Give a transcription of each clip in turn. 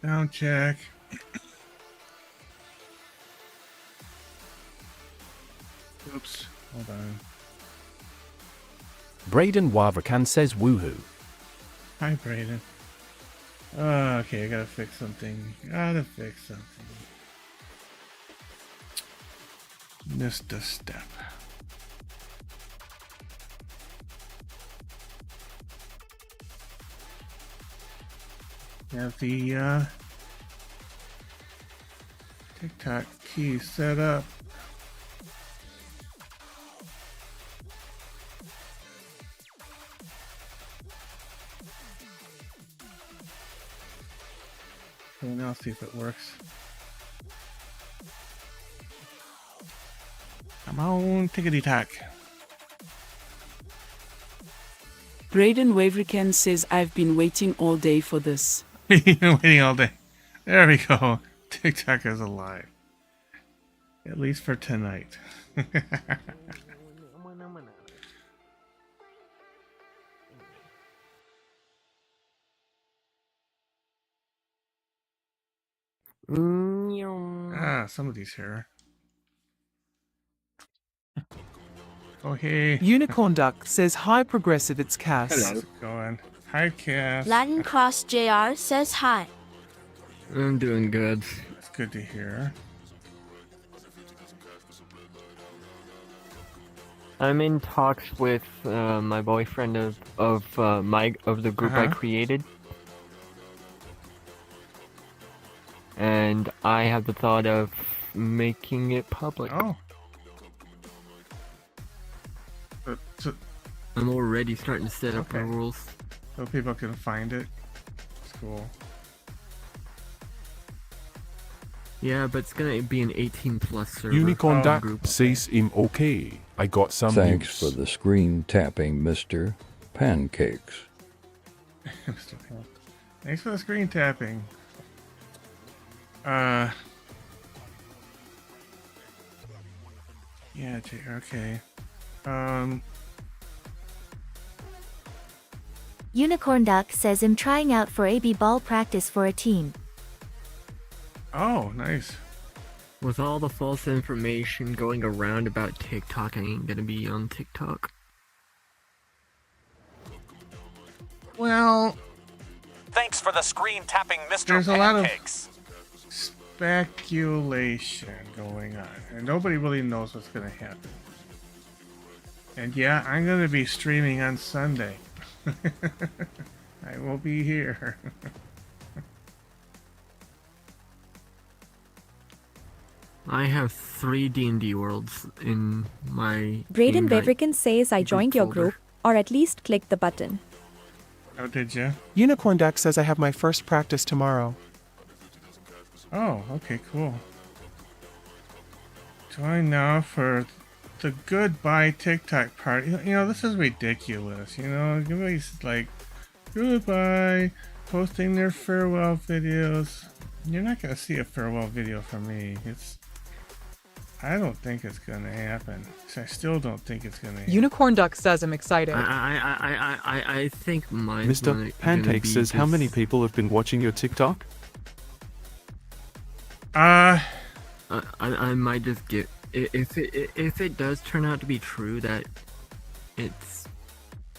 Sound check. Oops. Hold on. Braden Waverkan says woohoo. Hi, Braden. Okay, I gotta fix something. Missed a step. Have the TikTok key set up. Okay, now see if it works. Come on, tickety-tock. Braden Waverican says, I've been waiting all day for this. You've been waiting all day. There we go. TikTok is alive. At least for tonight. Somebody's here. Oh, hey. Unicorn Duck says, hi Progressive, it's Cass. How's it going? Hi, Cass. Latin Cross JR says hi. I'm doing good. It's good to hear. I'm in talks with my boyfriend of the group I created, and I have the thought of making it public. Oh. So I'm already starting to set up my rules. so people can find it. It's cool. Yeah, but it's gonna be an 18+ server. Unicorn Duck group. says I'm okay. I got some Thanks news. for the screen tapping, Mr. Pancakes. Mr. Pan. Thanks for the screen tapping. Yeah, okay. Unicorn Duck says I'm trying out for AB ball practice for a team. Oh, nice. With all the false information going around about TikTok, I ain't gonna be on TikTok. Well, Thanks for the screen tapping, Mr. there's a lot of Pancakes. speculation going on, and nobody really knows what's going to happen. And yeah, I'm going to be streaming on Sunday. I will be here. I have 3 D&D worlds in my Braden invite Beverican says I joined your folder. group, or at least clicked the button. Oh, did you? Unicorn Duck says I have my first practice tomorrow. Oh, okay, cool. Join now for the goodbye TikTok party. You know, this is ridiculous. You know, everybody's like, goodbye, posting their farewell videos. You're not going to see a farewell video from me. I don't think it's going to happen. I still don't think it's going to happen. Unicorn Duck says I'm excited. I think mine's Mr. Pancake says, how many people have been watching your TikTok? I might just get if it does turn out to be true that it's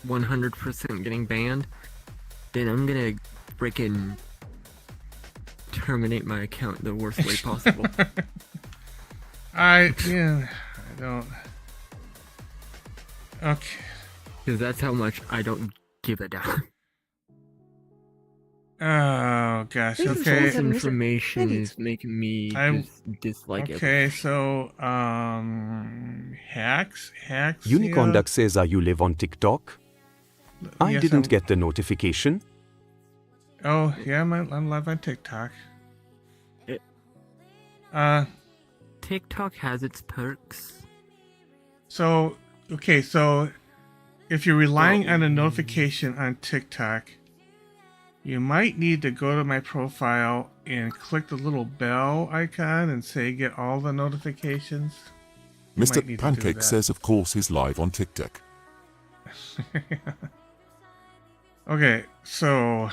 100% getting banned, then I'm gonna freaking terminate my account the worst way possible. I don't. Okay. Because that's how much I don't give a damn. Oh gosh. This is Okay. False information is making me just dislike it. Okay, so hacks. Unicorn yeah. Duck says, are you live on TikTok? I Yes, didn't get the notification. Oh yeah, I'm live on TikTok. TikTok has its perks. So okay, so if you're relying on a notification on TikTok, you might need to go to my profile and click the little bell icon and say get all the notifications. You might need Mr. to do Pancake that. says, of course, he's live on TikTok. Okay, so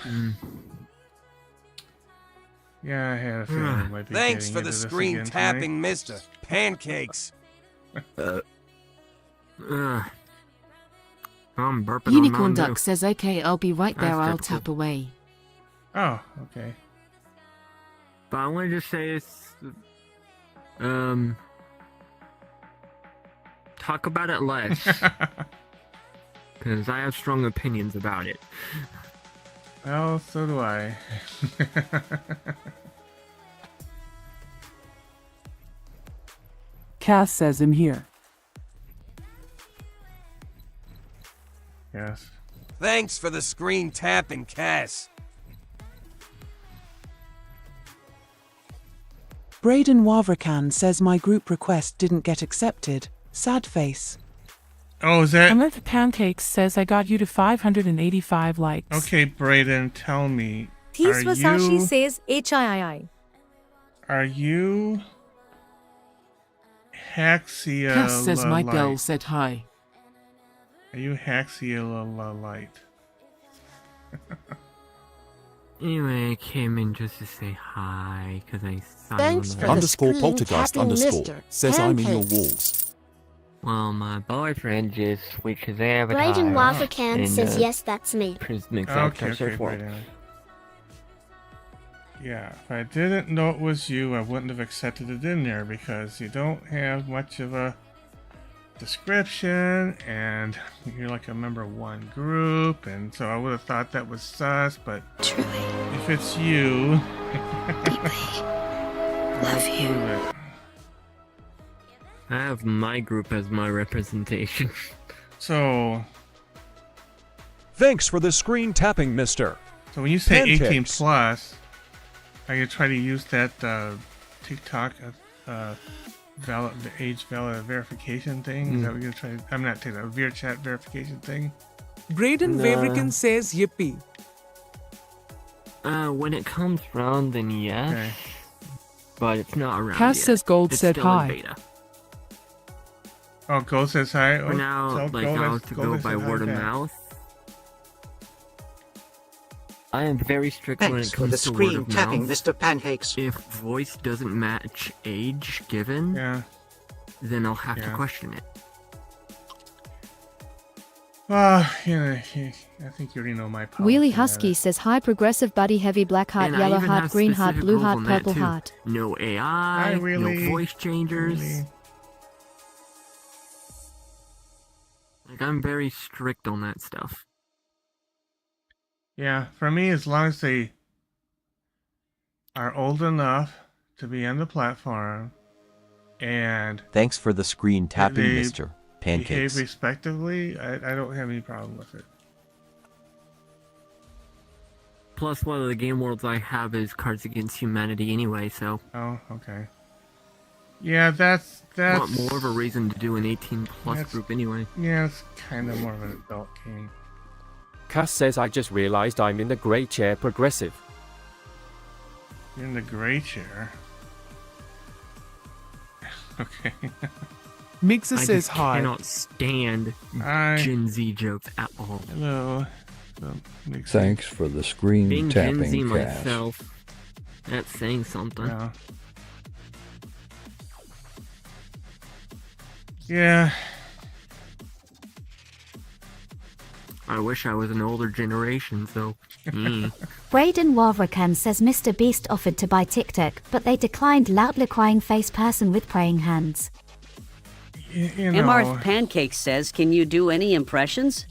Yeah, I had a feeling we might be Thanks getting for into the this screen again tapping, Mister Pancakes. I'm burping on Unicorn Mountain Duck Dew. says, okay, I'll be right there, That's I'll typical. tap away. Oh, okay. But I want to just say it's, talk about it less, because I have strong opinions about it. Well, so do I. Cass says I'm here. Yes. Thanks for the screen tapping, Cass. Braden Wavrakan says my group request didn't get accepted. Sad face. Oh, is that... Amanda Pancakes says I got you to 585 likes. Okay, Brayden, tell me. Thies Are Vasashi you... says HII. Are you... Haxia Cass says, my girl Light? said hi. Are you Haxia Light? Anyway, I came in just to say hi, because I saw Thanks you on for the... Underscore poltergeist underscore says I'm in your walls. Well, my boyfriend just switched his avatar. Braden Wafrakan and, says yes, that's me. Prismic Okay, Avatar okay, Form. Brayden. Yeah, if I didn't know it was you, I wouldn't have accepted it in there because you don't have much of a description and you're like a member of one group, and so I would have thought that was sus, but if it's you, love you. I have my group as my representation. So Thanks for the screen tapping, mister. So when you say 18 Pancakes. plus, are you trying to use that TikTok the age valid verification thing? Is that what you're trying to, I'm not taking that VRChat verification thing? Braden No. Wavrakan says yippee. When it comes round, then yes. Okay. But it's not around Cass yet. says Gold It's said still in hi. beta. Oh, Gold says hi. For now, like I'll have to go by word of mouth. I am very strict when Thanks it for comes the to word screen of tapping, mouth. Mr. Pancakes. If voice doesn't match age given, then I'll have to question it. Well, you know, I think you already know my policy. Wheelie Husky says hi progressive buddy heavy black heart And I yellow even heart have green heart specific blue rules heart on that, purple too. heart. No AI, no voice changers. Like, I'm very strict on that stuff. Yeah, for me, as long as they are old enough to be on the platform and Thanks for the screen tapping, they Mr. Pancakes. behave respectively, I don't have any problem with it. Plus, one of the game worlds I have is Cards Against Humanity anyway, so... Oh, okay. Yeah, that's... Want more of a reason to do an 18 plus that's- group anyway. Yeah, it's kind of more of an adult game. Cass says I just realized I'm in the grey chair progressive. You're in the gray chair. Okay. Mixa I says just hi. cannot stand Hi. Gen Z jokes at all. Hello. Thanks for the screen Being Gen Z tapping, Cass. myself, that's saying something. Yeah. Yeah. I wish I was an older generation, so... Braden Wavrakan says Mr. Beast offered to buy TikTok, but they declined loudly crying face person with praying hands. You know, MR Pancake says, can you do any impressions?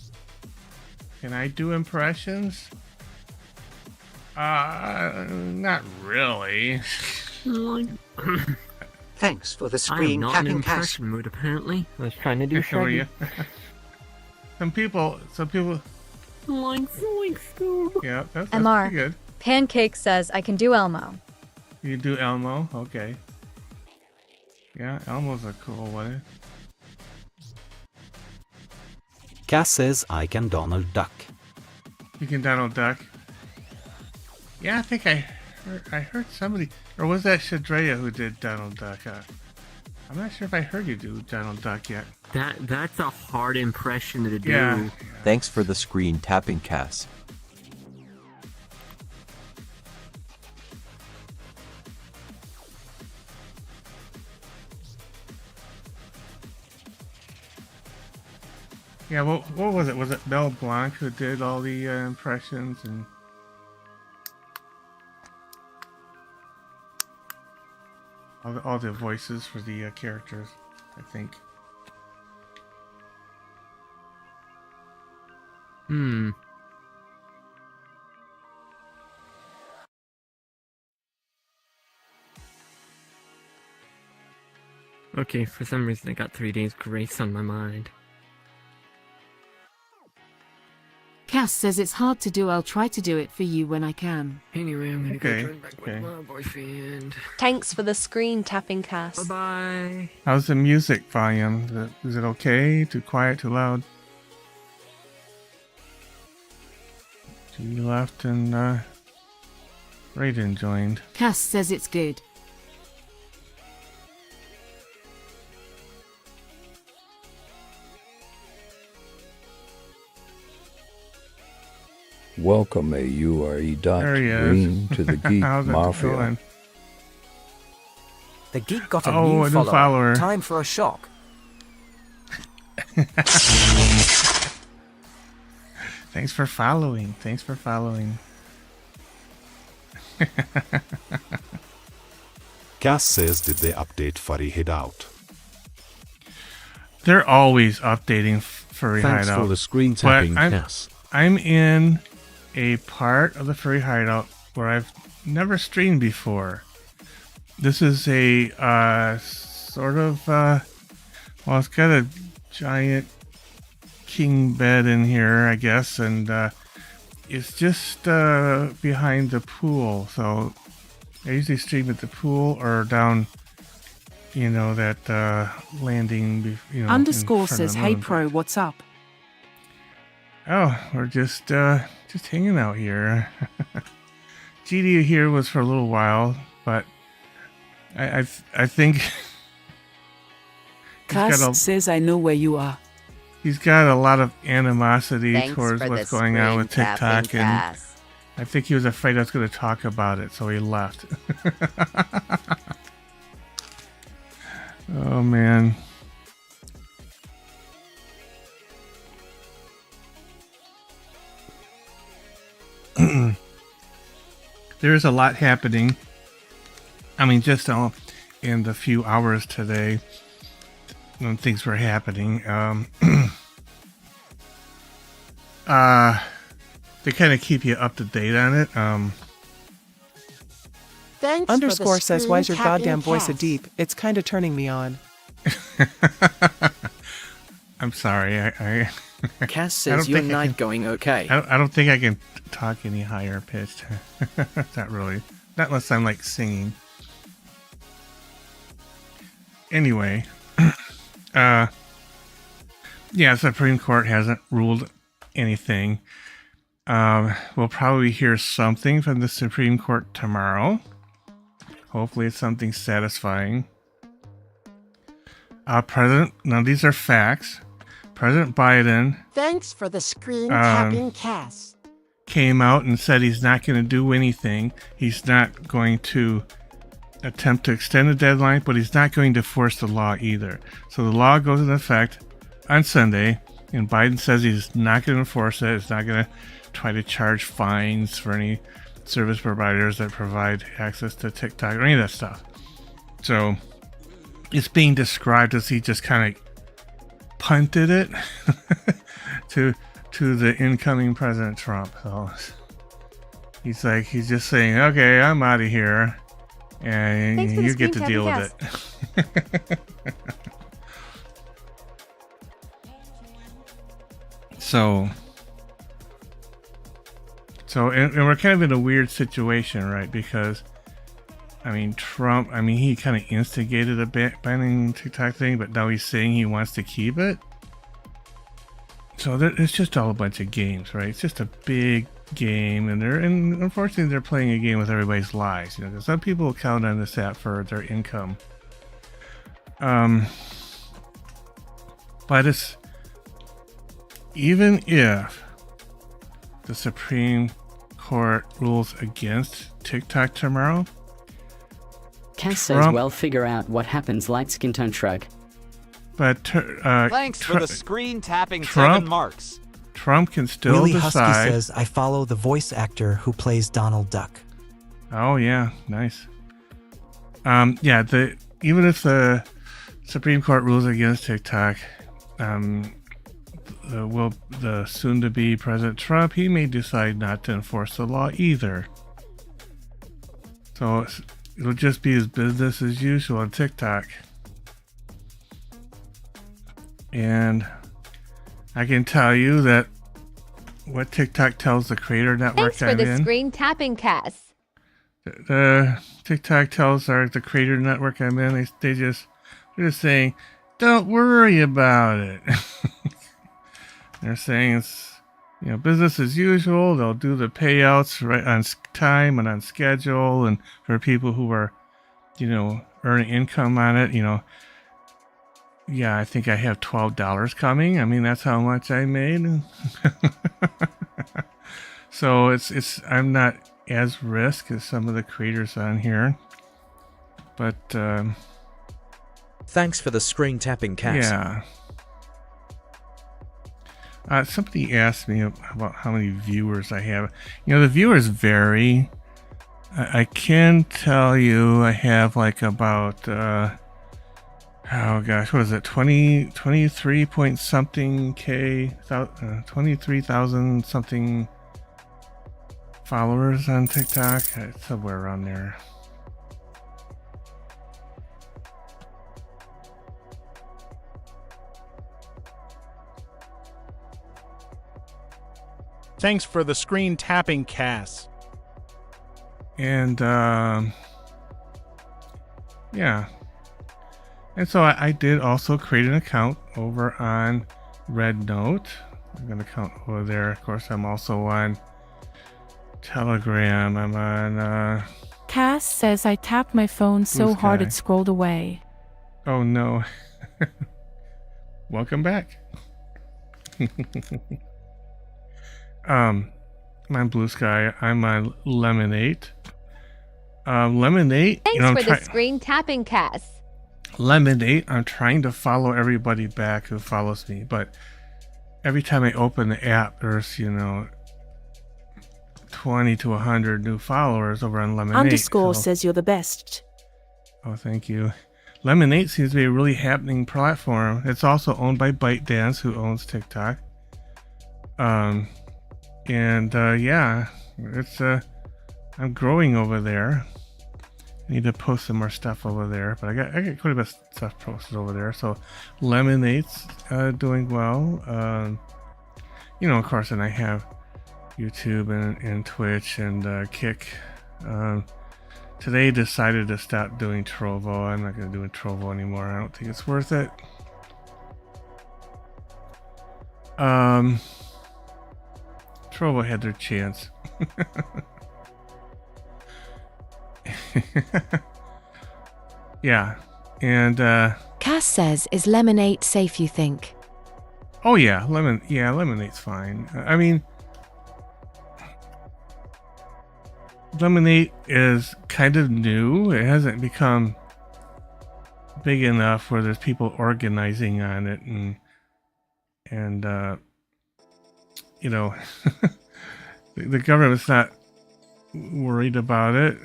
can I do impressions? Not really. Thanks for the I am screen not in tapping, Cass. impression mood, apparently. I was trying to do Who are Shaggy. you? Some people. Like Scoob. Yeah, that's MR. pretty good. Pancake says I can do Elmo. You do Elmo, okay. Yeah, Elmo's a cool one. Cass says I can Donald Duck. You can Donald Duck. Yeah, I think I heard somebody, or was that Shadrea who did Donald Duck? I'm not sure if I heard you do Donald Duck yet. That's a hard impression to do. Yeah. Thanks for the screen tapping, Cass. Yeah, what was it? Was it Mel Blanc who did all the impressions and all the voices for the characters? I think. Okay, for some reason I got 3 days grace on my mind. Cass says it's hard to do. I'll try to do it for you when I can. Anyway, I'm gonna go join back with my boyfriend. Thanks for the screen tapping, Cass. Bye-bye. How's the music volume? Is it okay? Too quiet? Too loud? G left and Raiden joined. Cass says it's good. Welcome, AURE There he is. Green to the Geek How's it Mafia. going? The Geek got a Oh, new a new follower. Time for a shock. Thanks for following. Thanks for following. Cass says, did they update Furry Hideout? They're always updating Furry Thanks Hideout. for the screen tapping, but Cass. I'm in a part of the Furry Hideout where I've never streamed before. This is a sort of well, it's got a giant king bed in here, I guess, and it's just behind the pool. So I usually stream at the pool or down, you know, that landing. You know, Underscore in front of says, the "Hey moon. pro, what's up?" Oh, we're just hanging out here. GD here was for a little while, but I think Cass says, "I know where you are." he's got a lot of animosity Thanks towards for what's the going on with screen tapping, TikTok, and Cass. I think he was afraid I was going to talk about it, so he left. Oh man. There's a lot happening. I mean, just in the few hours today when things were happening. They kind of keep you up to date on it. Thanks Underscore says, "Why's your goddamn voice a deep? It's kind of turning me on." I'm sorry. I Cass says your night going okay. I don't think I can talk any higher pitched. Not really. Not unless I'm like singing. Anyway, yeah, the Supreme Court hasn't ruled anything. We'll probably hear something from the Supreme Court tomorrow. Hopefully it's something satisfying. Now these are facts. President Biden Thanks for the screen tapping, Cass. came out and said he's not going to do anything. He's not going to attempt to extend the deadline, but he's not going to force the law either. So the law goes into effect on Sunday, and Biden says he's not going to enforce it. He's not going to try to charge fines for any service providers that provide access to TikTok or any of that stuff. So it's being described as he just kind of punted it to the incoming President Trump. So he's just saying, okay, I'm out of here, and you get to deal with it. So and we're kind of in a weird situation, right? Because I mean, Trump, he kind of instigated a banning TikTok thing, but now he's saying he wants to keep it. So it's just all a bunch of games, right? It's just a big game, and unfortunately they're playing a game with everybody's lives. You know, 'cause some people count on this app for their income. But it's even if the Supreme Court rules against TikTok tomorrow. Cass says, well, figure out what happens, light skin tone shrug. But Thanks for the screen tapping, Trump, 7 marks. Trump can still Willie decide. Husky says, I follow the voice actor who plays Donald Duck. Oh yeah, nice. Yeah, even if the Supreme Court rules against TikTok, the soon-to-be President Trump, he may decide not to enforce the law either. So it'll just be his business as usual on TikTok. And I can tell you that what TikTok tells the creator network Thanks for the screen tapping, Cass. The TikTok tells the creator network I'm in, they're just saying, don't worry about it. They're saying it's business as usual. They'll do the payouts right on time and on schedule, and for people who are earning income on it, yeah, I think I have $12 coming. I mean, that's how much I made. So I'm not as risk as some of the creators on here, but thanks for the screen tapping, Cass. Yeah. Somebody asked me about how many viewers I have. The viewers vary. I can tell you I have like about oh gosh, what is it? 23 point something K, 23,000 something followers on TikTok. It's somewhere around there. Thanks for the screen tapping, Cass. And yeah. And so I did also create an account over on RedNote. I'm going to account over there. Of course, I'm also on Telegram. I'm on Cass says I tapped my phone so hard it scrolled away. Oh no. Welcome back. I'm on Blue Sky. I'm on Lemonade. Lemonade. Thanks for the screen tapping, Cass. Lemonade. I'm trying to follow everybody back who follows me, but every time I open the app, there's 20 to 100 new followers over on Lemonade. Underscore says you're the best. Oh, thank you. Lemonade seems to be a really happening platform. It's also owned by ByteDance, who owns TikTok. Yeah, it's I'm growing over there. I need to post some more stuff over there, but I got quite a bit of stuff posted over there. So Lemonade's doing well. Of course, and I have YouTube and Twitch and Kick. Today decided to stop doing Trovo. I'm not going to do Trovo anymore. I don't think it's worth it. Trovo had their chance. Yeah, and Cass says, "Is Lemonade safe? You think?" Oh yeah, Lemonade's fine. I mean, Lemonade is kind of new. It hasn't become big enough where there's people organizing on it, and the government's not worried about it.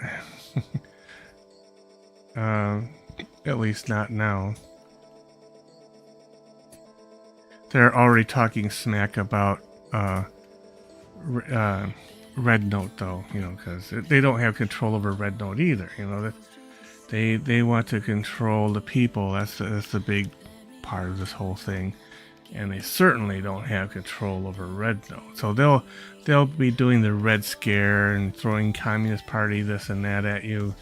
At least not now. They're already talking smack about RedNote, though, because they don't have control over RedNote either. They want to control the people. That's the big part of this whole thing, and they certainly don't have control over RedNote. So they'll be doing the Red Scare and throwing Communist Party this and that at you.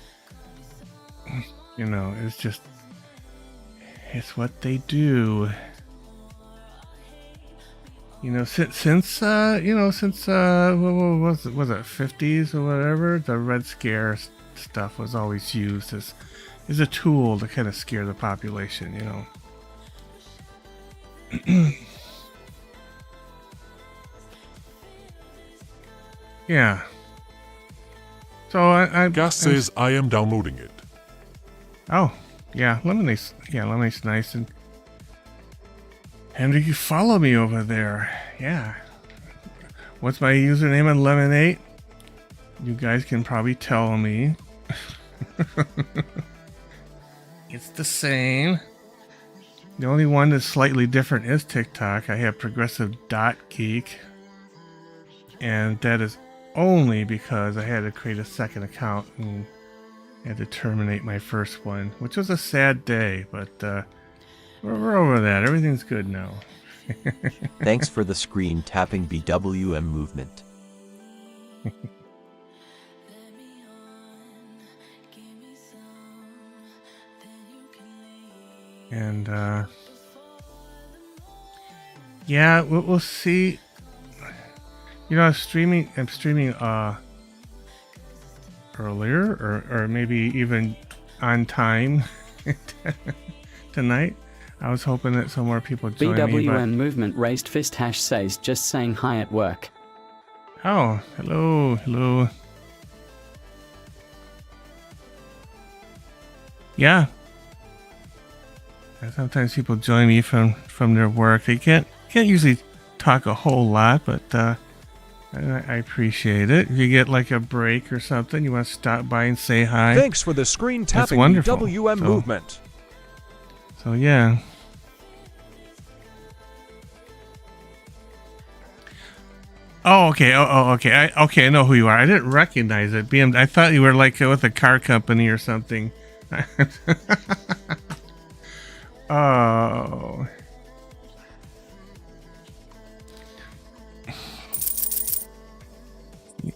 It's what they do. Since what was it 50s or whatever, the Red Scare stuff was always used as a tool to kind of scare the population, Yeah. So Gas says I am downloading it. Oh, yeah, Lemonade's nice, and And you can follow me over there. Yeah. What's my username on Lemonade? You guys can probably tell me. It's the same. The only one that's slightly different is TikTok. I have progressive.geek. And that is only because I had to create a second account and had to terminate my first one, which was a sad day, but we're over that. Everything's good now. Thanks for the screen tapping BWM movement. And yeah, we'll see. You know, I'm streaming earlier or maybe even on time tonight. I was hoping that some more people join me. BWM movement raised fist hash says just saying hi at work. Oh, hello. Yeah. And sometimes people join me from their work. They can't usually talk a whole lot, but I appreciate it. If you get like a break or something, you want to stop by and say hi. Thanks for the screen tapping BWM movement. So yeah. Oh, okay. Okay. I know who you are. I didn't recognize it. I thought you were like with a car company or something. Oh.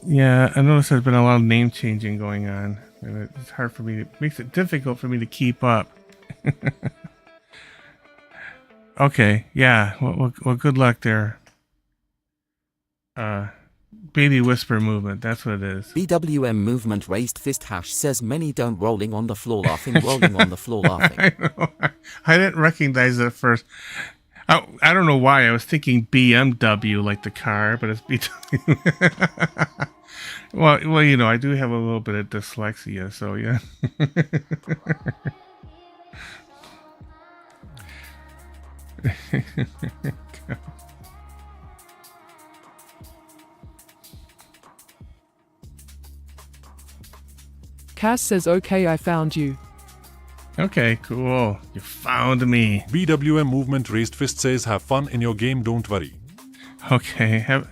Yeah, I noticed there's been a lot of name changing going on, and it's hard for me. It makes it difficult for me to keep up. Okay, yeah. Well, good luck there. Baby whisper movement. That's what it is. BWM movement raised fist hash says many don't rolling on the floor laughing, rolling on the floor laughing. I know. I didn't recognize it at first. I don't know why. I was thinking BMW, like the car, but it's BMW. Well, you know, I do have a little bit of dyslexia, so yeah. Cass says, okay, I found you. Okay, cool. You found me. BWM movement raised fist says have fun in your game, don't worry. Okay, have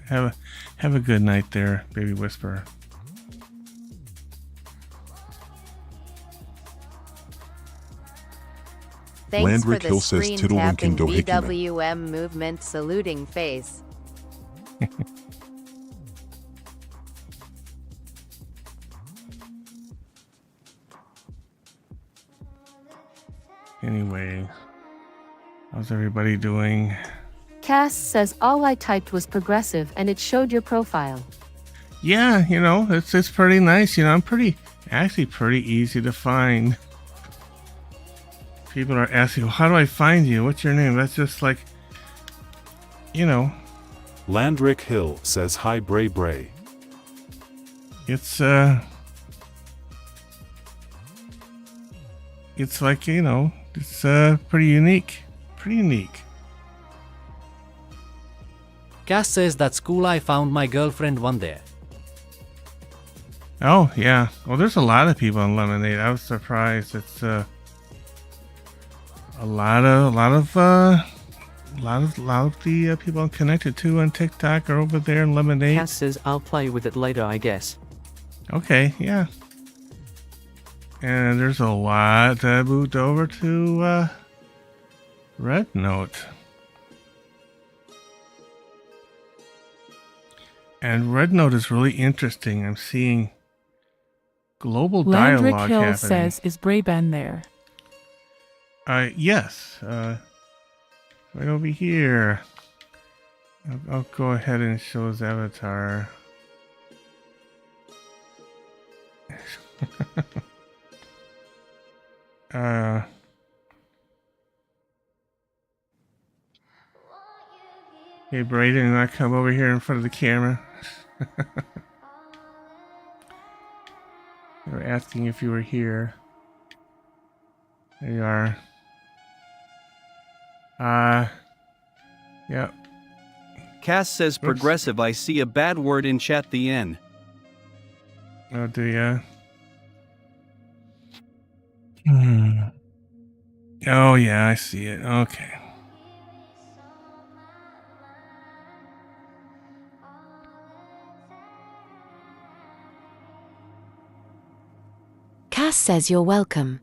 a good night there, baby whisperer. Thanks Landrick for Hill the says screen Tittle tapping Winkin Dohikiman. BWM movement saluting face. Anyway, how's everybody doing? Cass says all I typed was progressive and it showed your profile. Yeah, you know, it's pretty nice. You know, I'm actually pretty easy to find. People are asking, well, how do I find you? What's your name? That's just like, you know. Landrick Hill says hi, Bray Bray. It's like, you know, it's pretty unique. Pretty unique. Cass says that's cool, I found my girlfriend one there. Oh, yeah. Well, there's a lot of people on Lemonade. I was surprised. It's a lot of the people I'm connected to on TikTok are over there in Lemonade. Cass says I'll play with it later, I guess. Okay, yeah. And there's a lot that moved over to Red Note. And Red Note is really interesting. I'm seeing global dialogue Landrick Hill happening. says, is Brayben there? Yes. Right over here. I'll go ahead and show his avatar. Hey, Brayden, I come over here in front of the camera. They were asking if you were here. There you are. Yep. Cass says progressive. I see a bad word in chat, the N. Oh, do ya? Oh, yeah, I see it. Okay. Cass says you're welcome.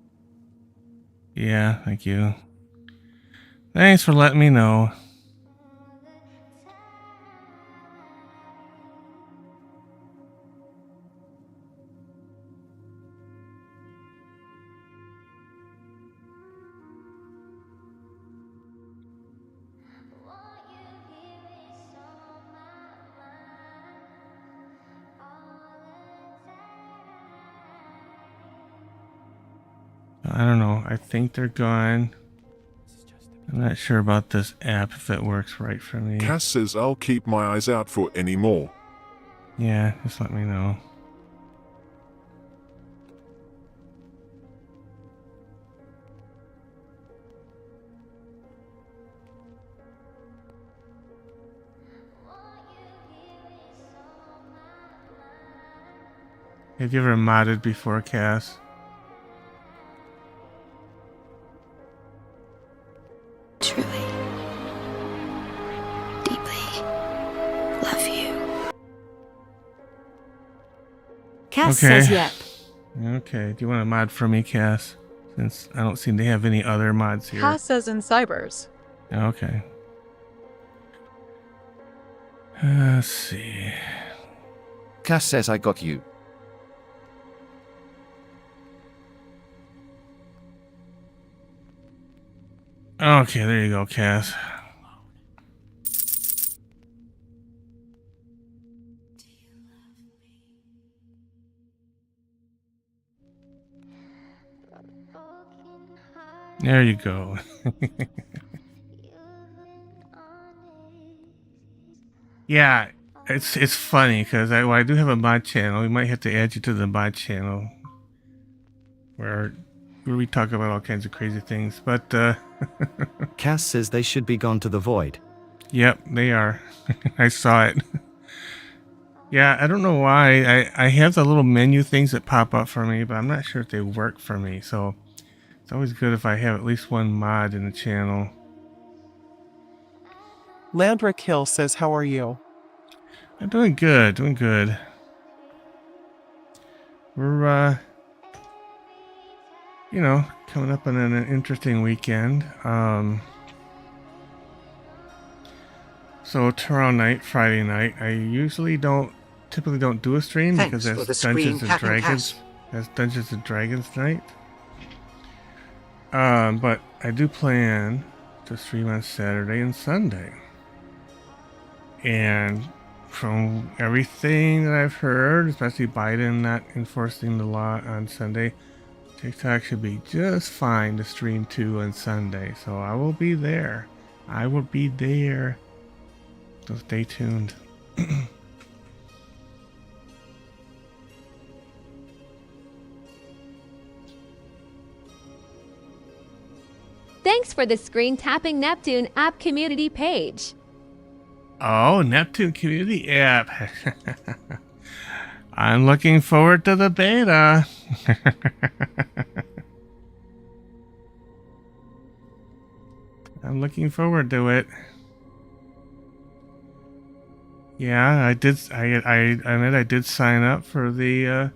Yeah, thank you. Thanks for letting me know. I don't know. I think they're gone. I'm not sure about this app, if it works right for me. Cass says I'll keep my eyes out for any more. Yeah, just let me know. Have you ever modded before, Cass? Truly. Deeply. Love you. Cass says Okay. yep. Okay. Do you want to mod for me, Cass? Since I don't seem to have any other mods here. Cass says in cybers. Okay. Let's see. Cass says I got you. Okay, there you go, Cass. There you go. Yeah, it's funny because I do have a mod channel. We might have to add you to the mod channel where we talk about all kinds of crazy things. But Cass says they should be gone to the void. Yep, they are. I saw it. Yeah, I don't know why. I have the little menu things that pop up for me, but I'm not sure if they work for me. So it's always good if I have at least one mod in the channel. Landrick Hill says, how are you? I'm doing good, doing good. We're, you know, coming up on an interesting weekend. So tomorrow night, Friday night, I typically don't do a stream because that's Dungeons and Dragons. That's Dungeons and Dragons night. But I do plan to stream on Saturday and Sunday. And from everything that I've heard, especially Biden not enforcing the law on Sunday, TikTok should be just fine to stream too on Sunday. So I will be there. I will be there. So stay tuned. Thanks for the Screen Tapping Neptune app community page. Oh, Neptune community app. I'm looking forward to the beta. I'm looking forward to it. Yeah, I did. I did sign up for the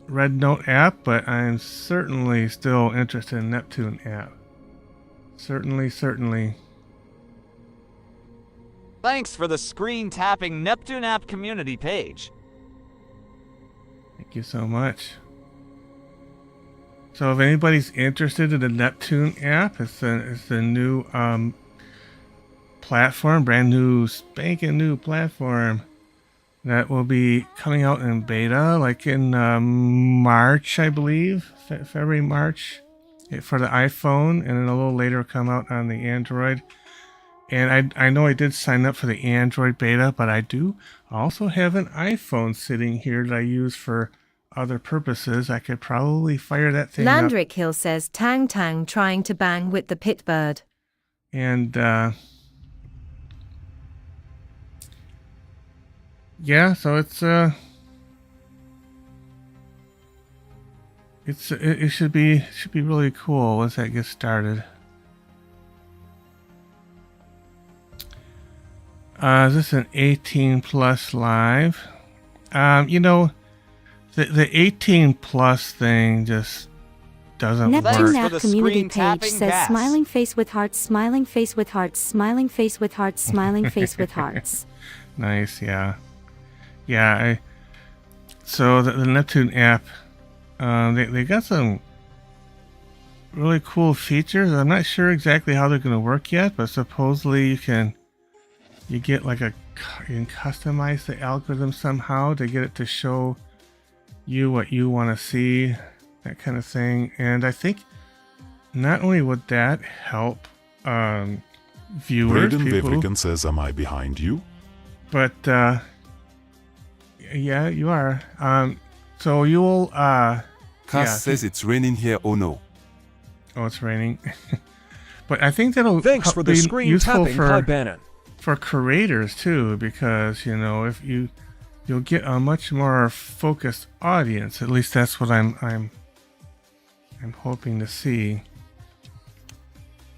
Red Note app, but I'm certainly still interested in Neptune app. Certainly. Thanks for the Screen Tapping Neptune app community page. Thank you so much. So if anybody's interested in the Neptune app, it's the new platform, brand new, spanking new platform that will be coming out in beta, like in March, I believe, February, March, for the iPhone, and then a little later come out on the Android. And I know I did sign up for the Android beta, but I do also have an iPhone sitting here that I use for other purposes. I could probably fire that thing up. Landrick Hill says, Tang Tang trying to bang with the pit bird. And yeah, so it should be really cool once that gets started. Is this an 18 plus live? You know, the 18 plus thing just doesn't Neptune work. Nap community page says smiling face with hearts, smiling face with hearts, smiling face with hearts, smiling face with hearts. Nice, yeah. Yeah, so the Neptune app, they got some really cool features. I'm not sure exactly how they're going to work yet, but supposedly you can customize the algorithm somehow to get it to show you what you want to see, that kind of thing. And I think not only would that help viewers, Braden people, Wavrican says, am I behind you? but yeah, you are. So you will Cass says it's raining here. Oh no. Oh, it's raining. But I think that'll Thanks for the be screen useful tapping, Kai Bannon. for creators too, because you know, if you'll get a much more focused audience. At least that's what I'm hoping to see.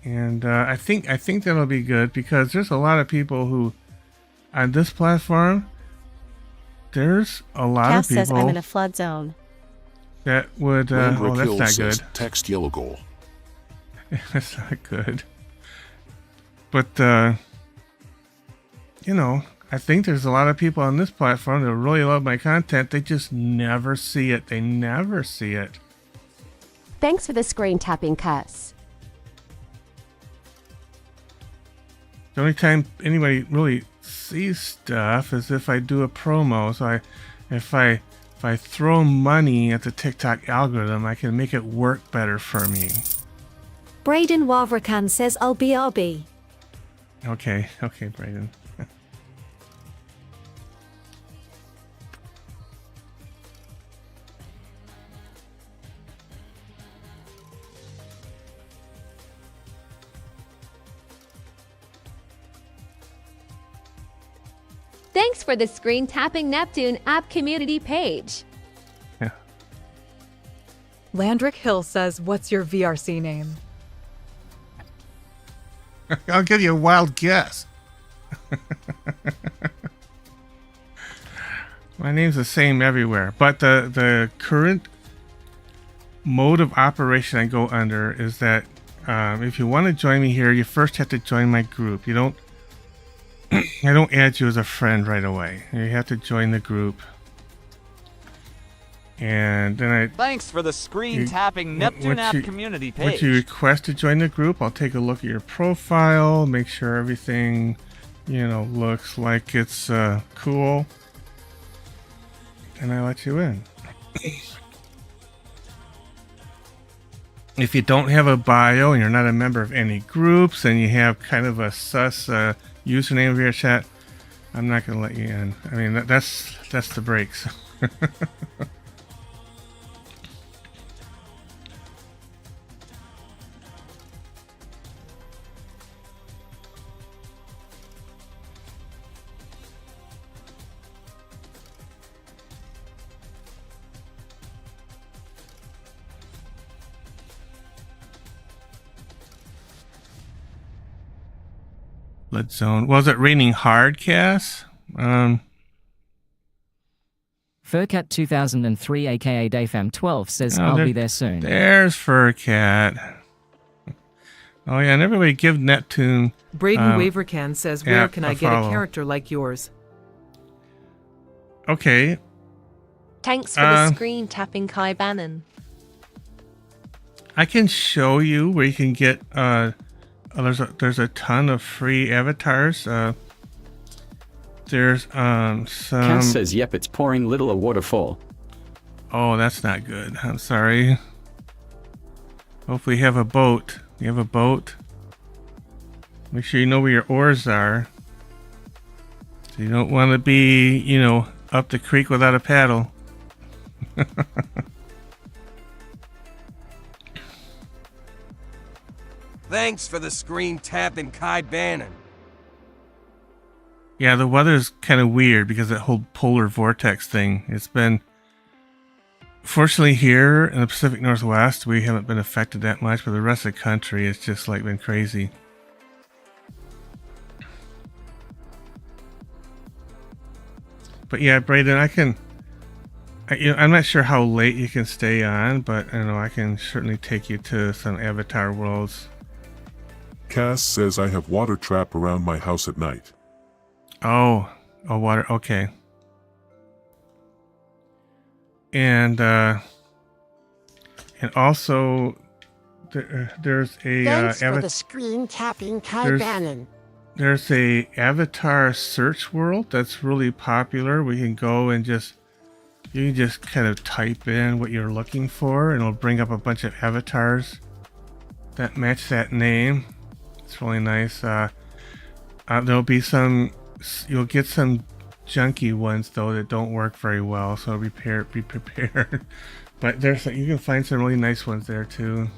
And I think that'll be good, because there's a lot of people who on this platform, there's a lot Cass of people says I'm in a flood zone. that would oh, that's not good. Text yellow goal. That's not good. But you know, I think there's a lot of people on this platform that really love my content. They just never see it. They never see it. Thanks for the screen tapping, Cass. The only time anybody really sees stuff is if I do a promo. So if I throw money at the TikTok algorithm, I can make it work better for me. Braden Wavrakan says I'll be RB. Okay, Brayden. Thanks for the Screen Tapping Neptune app community page. Yeah. Landrick Hill says, what's your VRC name? I'll give you a wild guess. My name's the same everywhere, but the current mode of operation I go under is that if you want to join me here, you first have to join my group. You don't I don't add you as a friend right away. You have to join the group. And then Thanks for the screen tapping Neptune app community page. Once you request to join the group, I'll take a look at your profile, make sure everything, you know, looks like it's cool, and I let you in. If you don't have a bio and you're not a member of any groups and you have kind of a sus username of your chat, I'm not going to let you in. I mean, that's the breaks. Blood Zone. Was it raining hard, Cass? Furcat 2003 aka Dayfam12 says I'll be there soon. There's Furcat. Oh yeah, and everybody give Neptune. Braden Wavercan says, where can I get a character like yours? Okay. Thanks for the screen tapping, Kai Bannon. I can show you where you can get there's a ton of free avatars. There's some. Cass says, "Yep, it's pouring little a waterfall." Oh, that's not good. I'm sorry. Hopefully, you have a boat. You have a boat. Make sure you know where your oars are. So you don't want to be, you know, up the creek without a paddle. Thanks for the screen tapping, Kai Bannon. Yeah, the weather's kind of weird because that whole polar vortex thing. It's been... Fortunately here in the Pacific Northwest, we haven't been affected that much, but the rest of the country, it's just like been crazy. But yeah, Brayden, I'm not sure how late you can stay on, but I don't know, I can certainly take you to some Avatar worlds. Cass says I have water trap around my house at night. Oh, water, okay. And also there's a thanks for the screen tapping, Kai Bannon. There's a Avatar search world that's really popular. We can go and you can just kind of type in what you're looking for, and it'll bring up a bunch of avatars that match that name. It's really nice. There'll be you'll get some junky ones though that don't work very well, so be prepared. But you can find some really nice ones there too.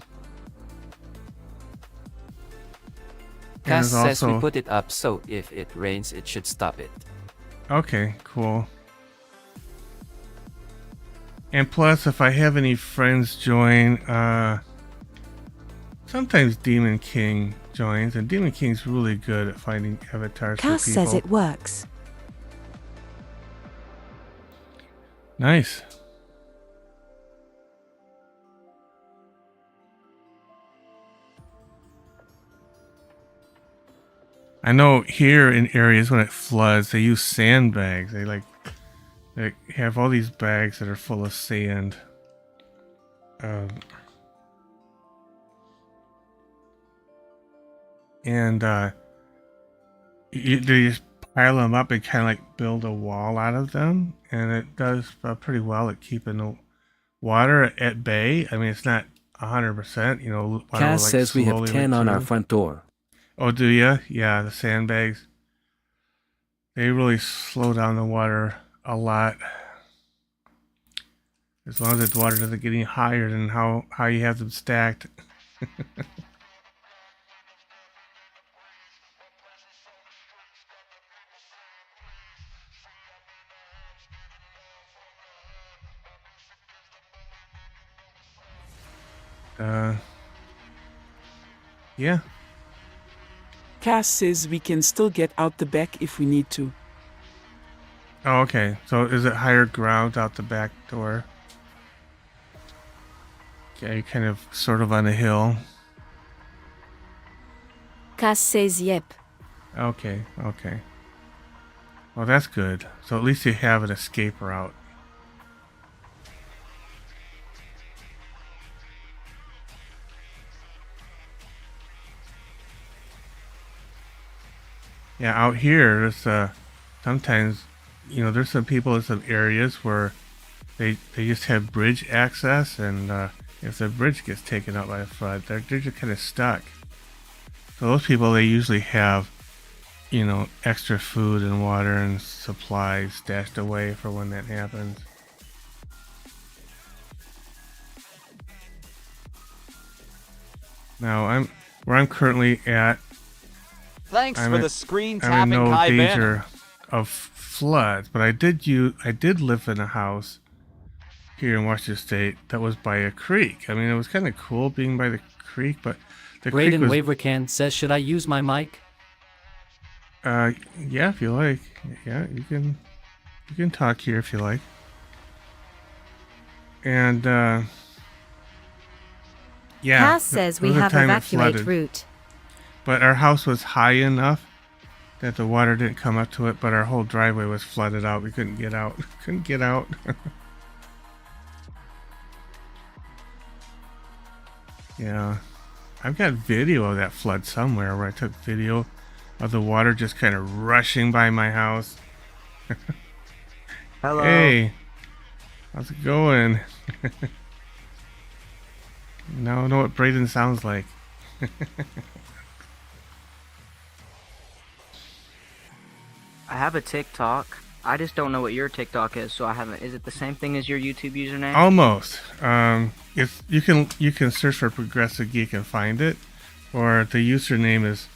Cass says we put it up so if it rains it should stop it. Okay, cool. And plus, if I have any friends join, sometimes Demon King joins, and Demon King's really good at finding avatars for people. Cass says it works. Nice. I know here in areas when it floods, they use sandbags. They have all these bags that are full of sand. They just pile them up and kind of like build a wall out of them, and it does pretty well at keeping the water at bay. I mean, it's not 100%, you know. Cass says we have 10 on our front door. Oh, do ya? Yeah, the sandbags. They really slow down the water a lot. As long as the water doesn't get any higher than how you have them stacked. Yeah. Cass says we can still get out the back if we need to. Oh, okay. So is it higher ground out the back door? Okay, kind of sort of on a hill. Cass says yep. Okay. Well, that's good. So at least you have an escape route. Yeah, out here, there's sometimes, you know, there's some people in some areas where they just have bridge access, and if the bridge gets taken out by a flood, they're just kind of stuck. So those people, they usually have, you know, extra food and water and supplies stashed away for when that happens. Now, where I'm currently at, Thanks for the screen I'm tapping, in no Kai danger Bannon. of floods, but I did live in a house here in Washington State that was by a creek. I mean, it was kind of cool being by the creek, but the creek was... Wavercan says, should I use my mic? Yeah, if you like. Yeah, you can talk here if you like. And yeah. Cass says we have evacuate route. But our house was high enough that the water didn't come up to it, but our whole driveway was flooded out. We couldn't get out. Yeah. I've got video of that flood somewhere where I took video of the water just kind of rushing by my house. Hello. Hey. How's it going? Now I know what Brayden sounds like. I have a TikTok. I just don't know what your TikTok is, so I haven't. Is it the same thing as your YouTube username? Almost. You can search for Progressive Geek and find it, or the username is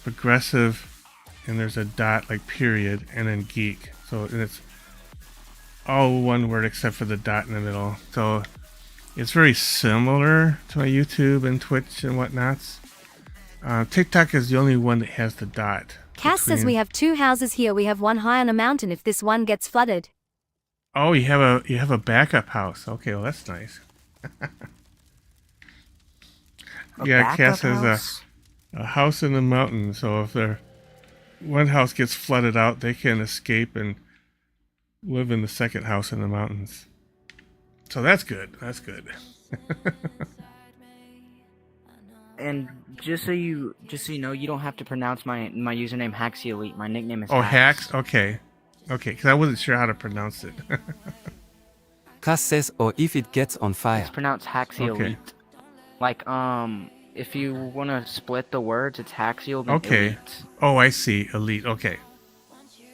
progressive, and there's a dot, like period, and then geek. So and it's all one word except for the dot in the middle. So it's very similar to my YouTube and Twitch and whatnots. TikTok is the only one that has the dot. Cass says we have 2 houses here. We have one high on a mountain if this one gets flooded. Oh, you have a backup house. Okay, well that's nice. Yeah, Cass has a house in the mountains, so if their one house gets flooded out, they can escape and live in the second house in the mountains. So that's good. That's good. And just so you know, you don't have to pronounce my username Haxy Elite. My nickname is Hax. Okay, because I wasn't sure how to pronounce it. Cass says, or if it gets on fire. It's pronounced Haxy Elite. Like if you want to split the words, it's Haxial. Then Elite. Oh, I see. Elite. Okay.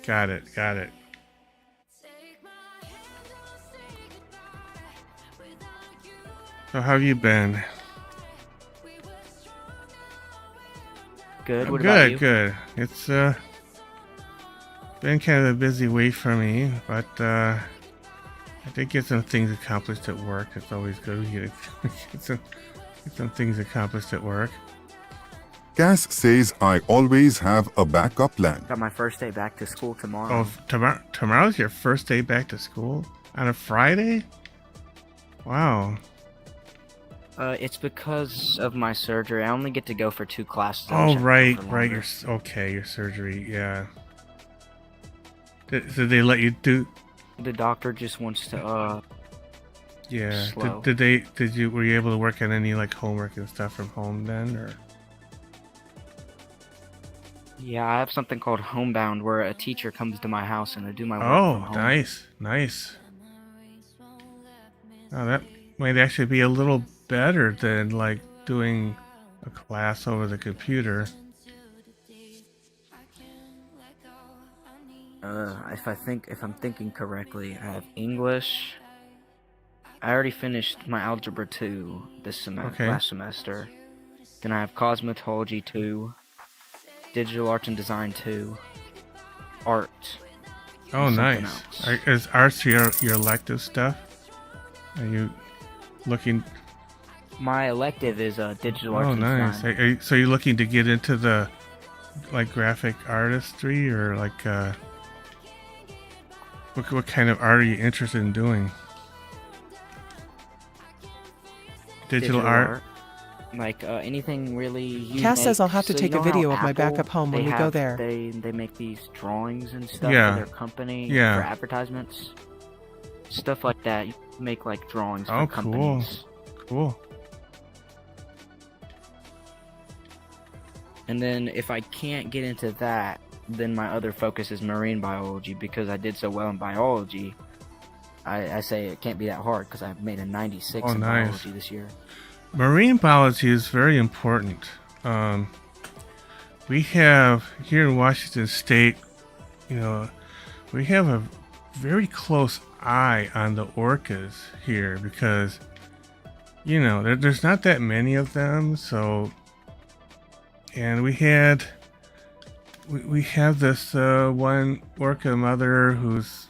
Got it. So how have you been? Good. What about you? Good. It's been kind of a busy week for me, but I did get some things accomplished at work. It's always good to get some things accomplished at work. Cass says I always have a backup plan. Got my first day back to school tomorrow. Oh, tomorrow's your first day back to school? On a Friday? Wow. It's because of my surgery. I only get to go for 2 classes. Oh, right. Your surgery. Yeah. Did they let you do? The doctor just wants to. Yeah. Slow. Were you able to work on any like homework and stuff from home then, or? Yeah, I have something called Homebound, where a teacher comes to my house and I do my work from home. Nice. Oh, that might actually be a little better than like doing a class over the computer. If I'm thinking correctly, I have English. I already finished my Algebra 2 last semester. Then I have Cosmetology 2, Digital Arts and Design 2, Art. Oh, nice. Is arts your elective stuff? Are you looking? My elective is Digital Arts and Design. Oh, nice. So you're looking to get into the like graphic artistry, or like what kind of art are you interested in doing? Digital art? Like anything really. Cass says I'll have to take a video of my backup home when we go there. They make these drawings and stuff for their company for advertisements, stuff like that. You make like drawings for companies. Cool. And then if I can't get into that, then my other focus is marine biology, because I did so well in biology. I say it can't be that hard because I've made a 96 in biology this year. Marine biology is very important. We have here in Washington State, we have a very close eye on the orcas here because, there's not that many of them. So, and we have this one orca mother who's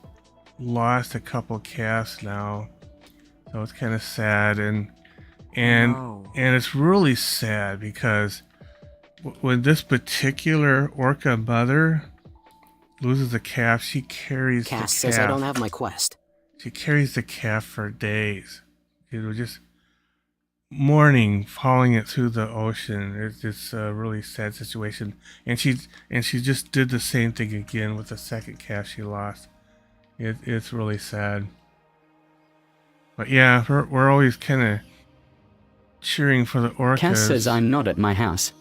lost a couple calves now, so it's kind of sad, and it's really sad because when this particular orca mother loses a calf, she carries the calf. Cass says I don't have my quest. She carries the calf for days. It was just mourning, hauling it through the ocean. It's a really sad situation, and she just did the same thing again with the second calf she lost. It's really sad. But yeah, we're always kind of cheering for the orcas. Cass says I'm not at my house.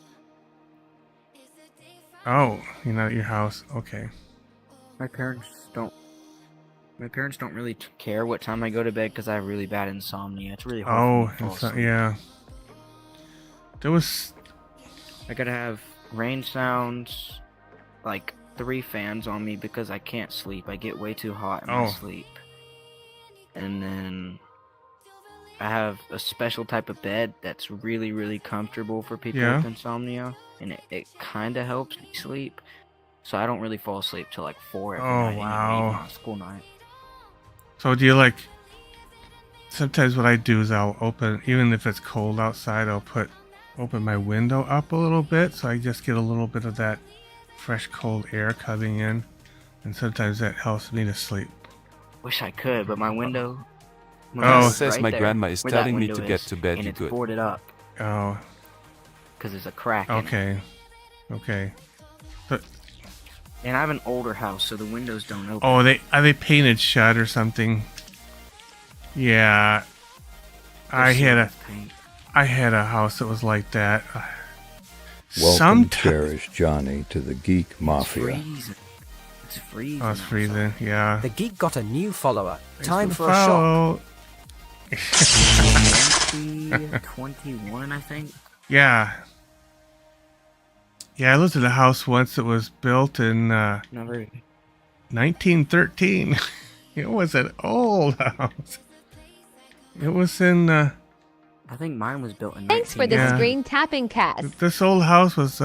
Oh, you're not at your house. Okay. My parents don't really care what time I go to bed because I have really bad insomnia. It's really hard. Yeah. I gotta have rain sounds, like 3 fans on me because I can't sleep. I get way too hot in my sleep. And then I have a special type of bed that's really, really comfortable for people Yeah. with insomnia, and it kind of helps me sleep. So I don't really fall asleep till like 4 every night. Wow. Even on school night. So do you like? Sometimes what I do is I'll open, even if it's cold outside, I'll open my window up a little bit, so I just get a little bit of that fresh cold air coming in, and sometimes that helps me to sleep. Wish I could, but my window. Says right my there, grandma is where that telling me window to get is, to bed. and it's Good. boarded up. Oh. Because there's a crack. In Okay. it. Okay. But. And I have an older house, so the windows don't open. Oh, are they painted shut or something? Yeah. I had a house that was like that. Welcome, cherished Johnny, to the Geek Mafia. It's freezing. Oh, it's freezing, yeah. The Geek got a new follower. Time for follow. a shot. 21, I think. Yeah. Yeah, I lived in a house once that was built in 1913. It was an old house. It was in... I think mine was built in. Thanks for the screen tapping cast. This old house was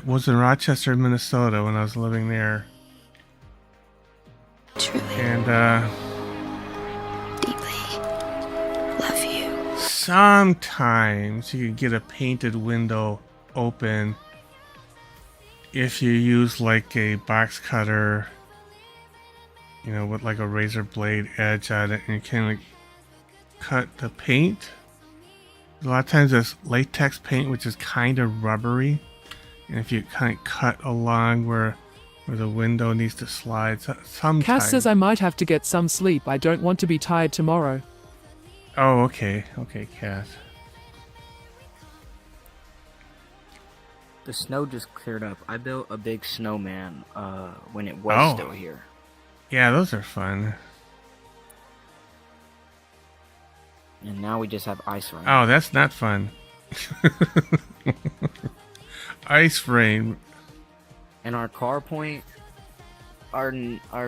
was in Rochester, Minnesota when I was living there. Truly. And deeply love you. Sometimes you could get a painted window open if you use like a box cutter, you know, with like a razor blade edge on it, and you can like cut the paint. A lot of times it's latex paint, which is kind of rubbery, and if you kind of cut along where the window needs to slide, sometimes. Cass says I might have to get some sleep. I don't want to be tired tomorrow. Oh, okay, Cass. The snow just cleared up. I built a big snowman when it was still here. Yeah, those are fun. And now we just have ice rain. Oh, that's not fun. Ice rain. And our carport, our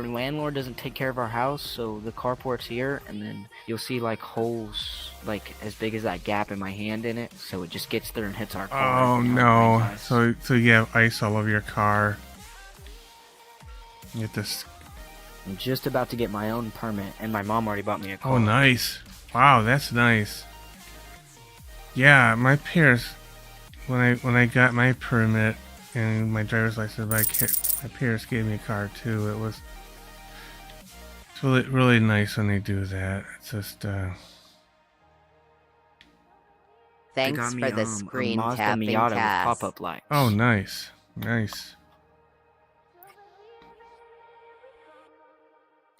landlord doesn't take care of our house, so the carport's here, and then you'll see like holes like as big as that gap in my hand in it, so it just gets there and hits our car. Oh no! So you have ice all over your car. You have this. I'm just about to get my own permit, and my mom already bought me a car. Oh, nice! Wow, that's nice. Yeah, my parents, when I got my permit and my driver's license, my parents gave me a car too. It's really nice when they do that. It's just Thanks for the screen tapping cast. Pop-up lights. Oh, nice.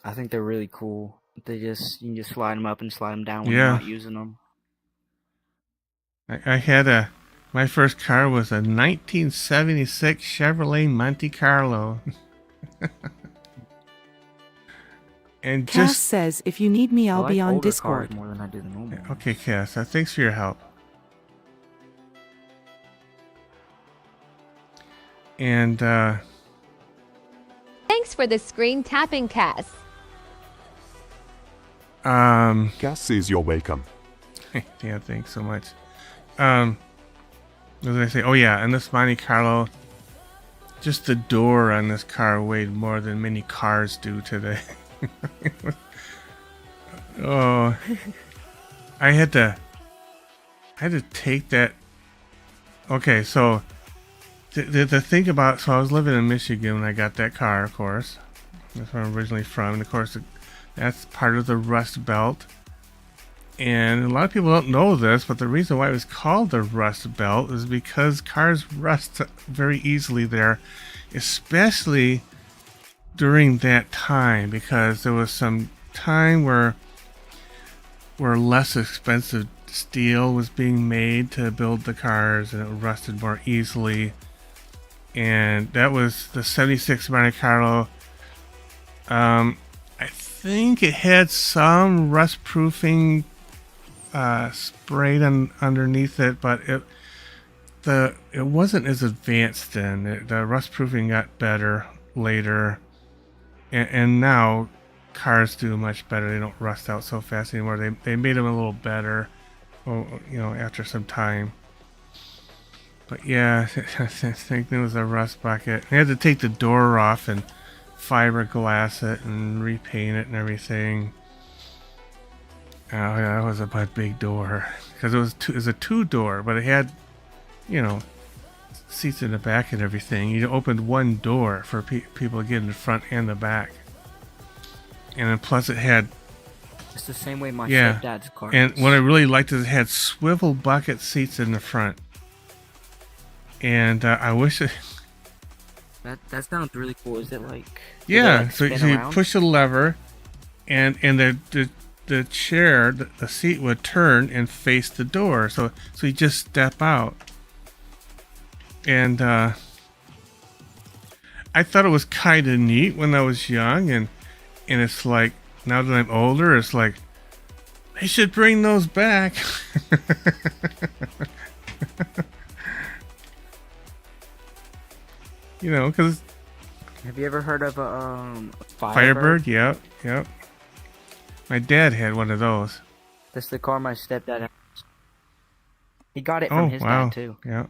I think they're really cool. You can just slide them up and slide them down when you're not using them. I had my first car was a 1976 Chevrolet Monte Carlo. And Cass says, if you need me, I'll be on Discord. More than I do the normal. Okay, Cass, thanks for your help. And Thanks for the screen tapping cast. Cass says you're welcome. Yeah, thanks so much. What did I say? Oh yeah, and this Monte Carlo, just the door on this car weighed more than many cars do today. Oh, I had to take that. Okay, so the thing about, so I was living in Michigan when I got that car, of course. That's where I'm originally from, and of course that's part of the Rust Belt. And a lot of people don't know this, but the reason why it was called the Rust Belt is because cars rust very easily there, especially during that time, because there was some time where less expensive steel was being made to build the cars, and it rusted more easily. And that was the 76 Monte Carlo. I think it had some rust proofing sprayed underneath it, but it wasn't as advanced then. The rust proofing got better later, and now cars do much better. They don't rust out so fast anymore. They made them a little better, after some time. But yeah, same thing with the rust bucket. I had to take the door off and fiberglass it and repaint it and everything. Oh yeah, that was a big door because it was a 2-door, but it had, seats in the back and everything. You opened one door for people to get in the front and the back, and then plus it had. It's the same way my stepdad's car. And what I really liked is it had swivel bucket seats in the front. And I wish it. That sounds really cool. Is it like? Yeah, so you push a lever, and the chair, the seat would turn and face the door. So you just step out. And I thought it was kind of neat when I was young, and it's like now that I'm older, it's like they should bring those back. Because. Have you ever heard of a Firebird? Yep. My dad had one of those. That's the car my stepdad has. He got it from his dad too. Yeah.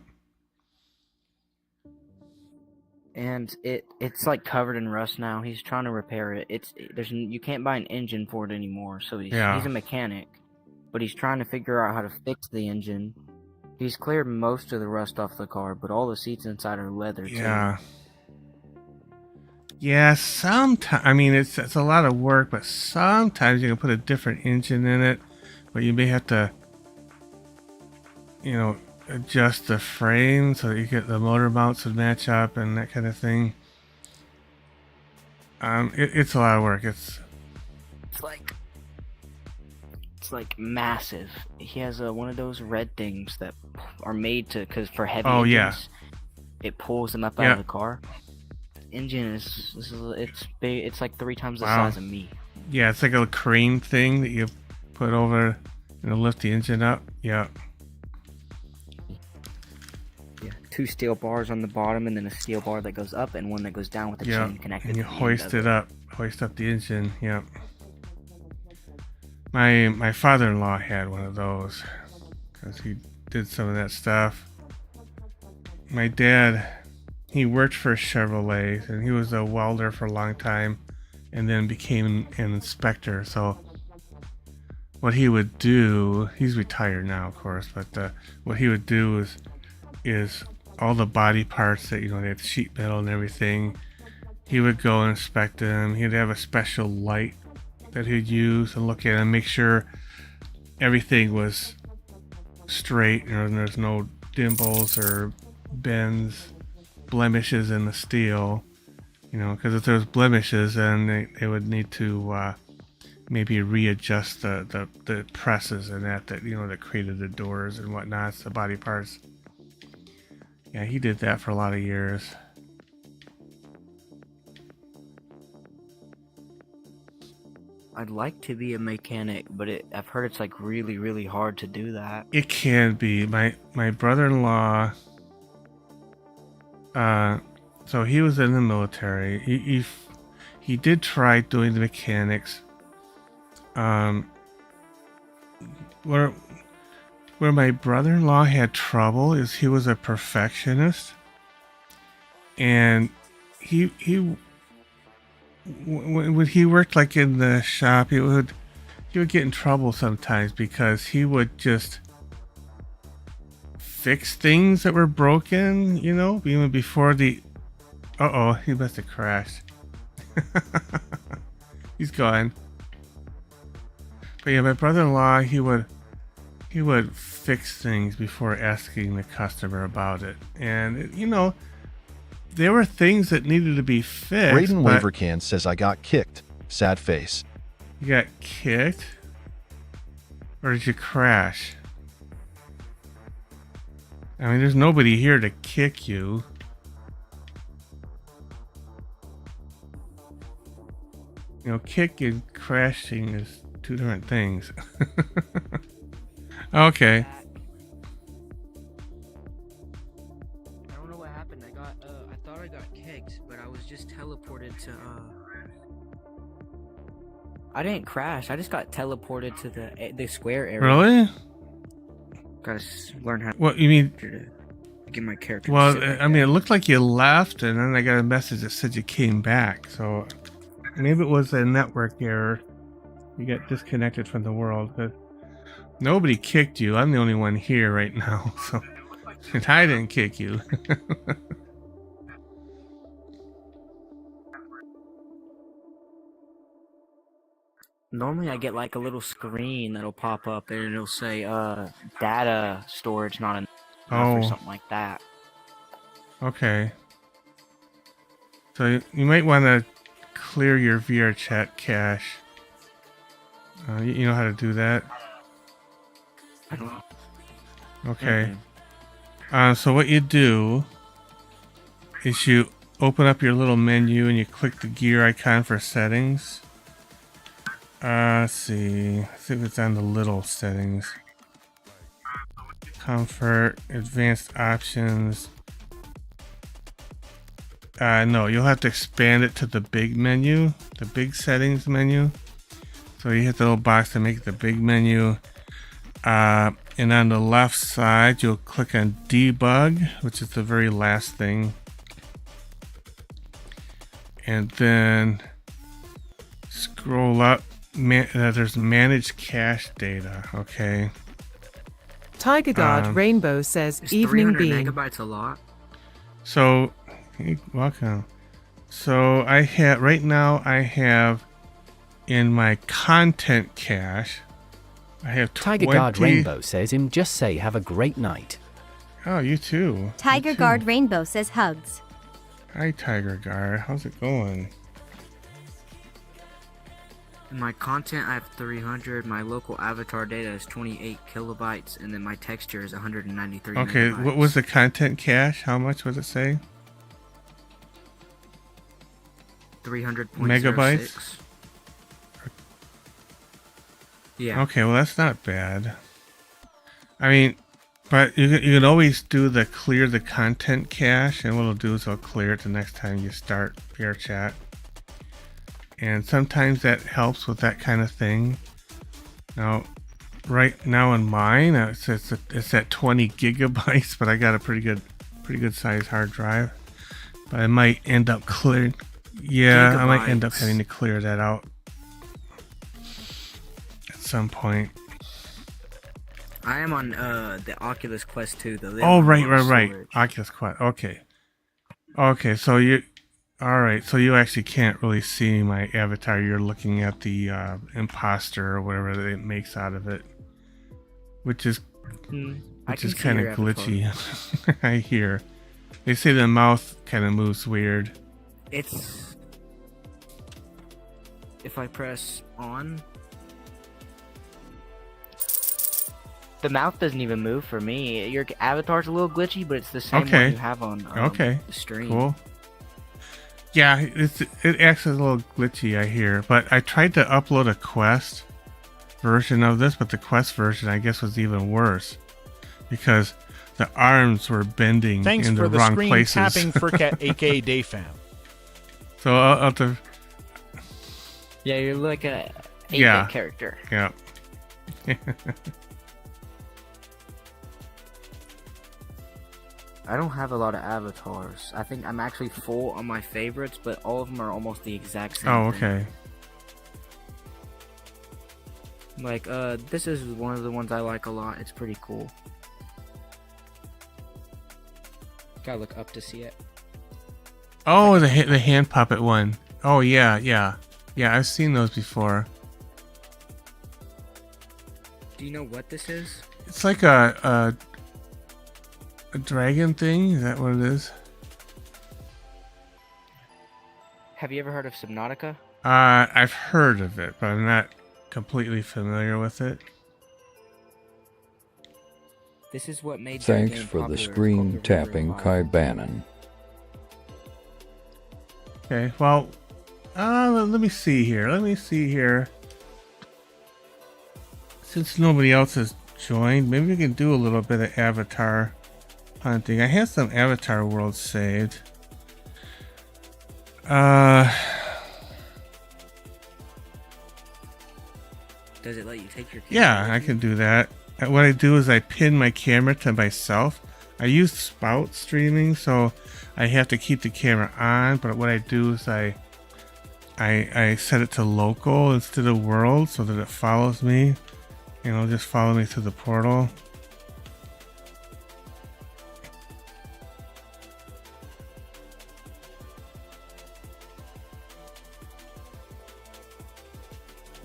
And it's like covered in rust now. He's trying to repair it. You can't buy an engine for it anymore. So he's a mechanic, but he's trying to figure out how to fix the engine. He's cleared most of the rust off the car, but all the seats inside are leather too. Yeah, sometimes, I mean, it's a lot of work, but sometimes you can put a different engine in it, but you may have to, adjust the frame so that you get the motor mounts to match up and that kind of thing. It's a lot of work. It's like massive. He has one of those red things that are made for heavy engines. Yeah. It pulls them up out of the car. Engine it's big. It's like 3 times the size of me. Yeah, it's like a crane thing that you put over and lift the engine up. Yeah. 2 steel bars on the bottom, and then a steel bar that goes up, and one that goes down with a chain connected. And you hoist it up. Hoist up the engine. Yeah. My father-in-law had one of those because he did some of that stuff. My dad, he worked for Chevrolet, and he was a welder for a long time, and then became an inspector. So what he would do, he's retired now, of course, but what he would do is all the body parts that, they had sheet metal and everything, he would go and inspect them. He'd have a special light that he'd use and look at and make sure everything was straight, and there's no dimples or bends, blemishes in the steel, because if there's blemishes, then they would need to maybe readjust the presses and that created the doors and whatnot, the body parts. Yeah, he did that for a lot of years. I'd like to be a mechanic, but I've heard it's like really, really hard to do that. It can be. My brother-in-law, so he was in the military. He did try doing the mechanics. Where my brother-in-law had trouble is he was a perfectionist, and when he worked like in the shop, he would get in trouble sometimes because he would just fix things that were broken, even before the. He must have crashed. He's gone. But yeah, my brother-in-law, he would fix things before asking the customer about it, and there were things that needed to be fixed. Braden Wavercan says, I got kicked. Sad face. You got kicked? Or did you crash? I mean, there's nobody here to kick you. Kick and crashing is 2 different things. Okay. I don't know what happened. I thought I got kicked, but I was just teleported to I didn't crash. I just got teleported to the square area. Really? Gotta learn how. What you mean? To get my character. Well, I mean, it looked like you left, and then I got a message that said you came back. So maybe it was a network error. You got disconnected from the world, but nobody kicked you. I'm the only one here right now, so and I didn't kick you. Normally I get like a little screen that'll pop up and it'll say data storage not enough or something like that. Okay. So you might want to clear your VR chat cache. You know how to do that? I don't know. Okay. So what you do is you open up your little menu and you click the gear icon for settings. Let's see if it's on the little settings. Comfort, advanced options. No, you'll have to expand it to the big menu, the big settings menu. So you hit the little box to make it the big menu. And on the left side, you'll click on debug, which is the very last thing. And then scroll up. There's manage cache data. Okay. Tiger God Rainbow says Is evening 300 beam. megabytes a lot? So, hey, welcome. So right now I have in my content cache, I have 20. Tiger Guard Rainbow says him just say have a great night. Oh, you too. Tiger Guard Rainbow says hugs. Hi, Tiger Guard. How's it going? In my content I have 300, my local avatar data is 28 kilobytes, and then my texture is 193 Okay, megabytes. what was the content cache? How much would it say? 300.06. Megabytes? Yeah. Okay, well that's not bad. I mean, but you can always do the clear the content cache, and what it'll do is it'll clear it the next time you start your chat. And sometimes that helps with that kind of thing. Now, right now in mine, it's at 20 gigabytes, but I got a pretty good size hard drive. But I might end up clearing. Yeah, I might end up having to clear that out at some point. I am on the Oculus Quest 2. Oh, right. Oculus Quest. Okay, so you. Alright, so you actually can't really see my avatar. You're looking at the imposter or whatever it makes out of it. Which is kind of glitchy. I hear. They say the mouth kind of moves weird. It's... If I press on... The mouth doesn't even move for me. Your avatar's a little glitchy, but it's the same one you have on the stream. Cool. Yeah, it acts as a little glitchy, I hear. But I tried to upload a Quest version of this, but the Quest version, I guess, was even worse because the arms were bending in the wrong places. Thanks for the screen tapping for cat, aka Dayfam. So I'll have to. Yeah, you're like a 8-bit character. Yeah. I don't have a lot of avatars. I think I'm actually full on my favorites, but all of them are almost the exact same okay. thing. Like, this is one of the ones I like a lot. It's pretty cool. Gotta look up to see it. Oh, the hand puppet one. Oh, yeah, I've seen those before. Do you know what this is? It's like a dragon thing? Is that what it is? Have you ever heard of Subnautica? I've heard of it, but I'm not completely familiar with it. This is what made Thanks for the screen tapping, Kai Bannon. Okay, well, let me see here. Since nobody else has joined, maybe we can do a little bit of avatar hunting. I have some avatar worlds saved. Does it let you take your camera? Yeah, I can do that. What I do is I pin my camera to myself. I use spout streaming, so I have to keep the camera on, but what I do is I set it to local instead of world so that it follows me, and it'll just follow me through the portal.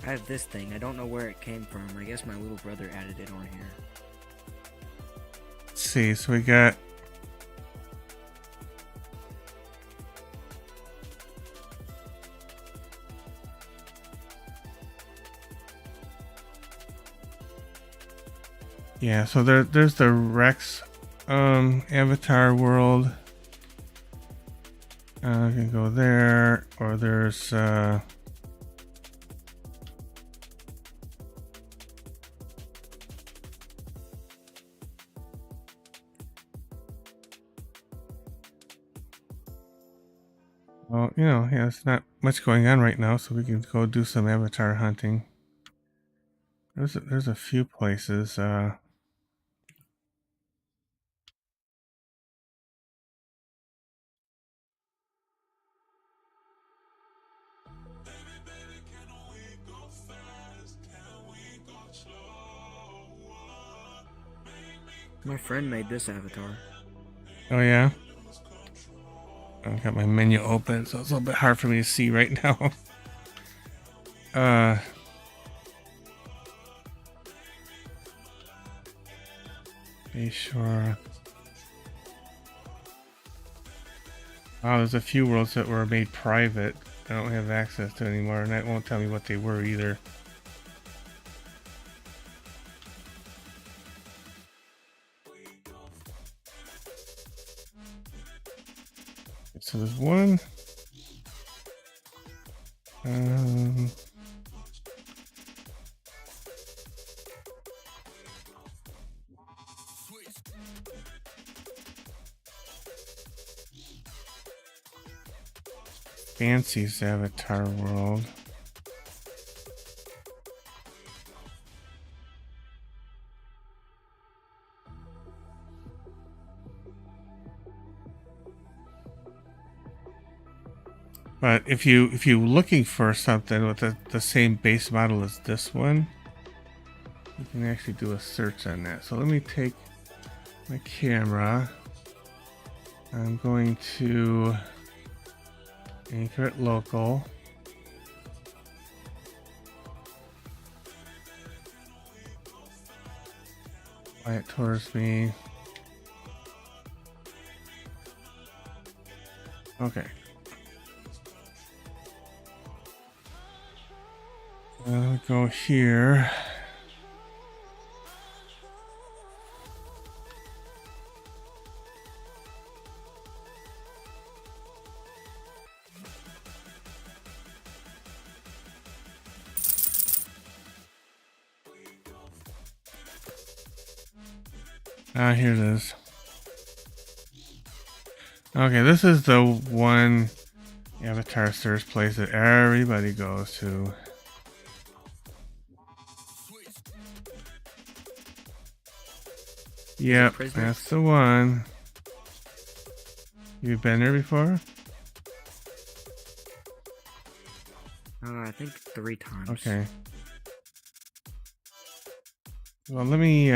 I have this thing. I don't know where it came from. I guess my little brother added it on here. Let's see, so we got yeah, so there's the Rex avatar world. I can go there, or there's well, you know, yeah, it's not much going on right now, so we can go do some avatar hunting. There's a few places. My friend made this avatar. Oh yeah. I've got my menu open, so it's a little bit hard for me to see right now. Be sure. Wow, there's a few worlds that were made private. I don't have access to anymore, and that won't tell me what they were either. So there's one. Fancy's avatar world. But if you're looking for something with the same base model as this one, you can actually do a search on that. So let me take my camera. I'm going to anchor it local. Fly it towards me. Okay. I'll go here. Here it is. Okay, this is the one avatar search place that everybody goes to. Yep, that's the one. You've been there before? I think 3 times. Okay. Well, let me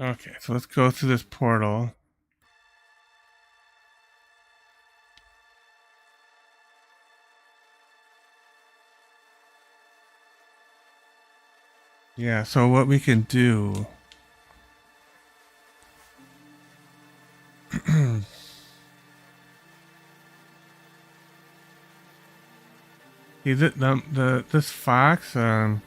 okay, so let's go through this portal. Yeah, so what we can do this fox, the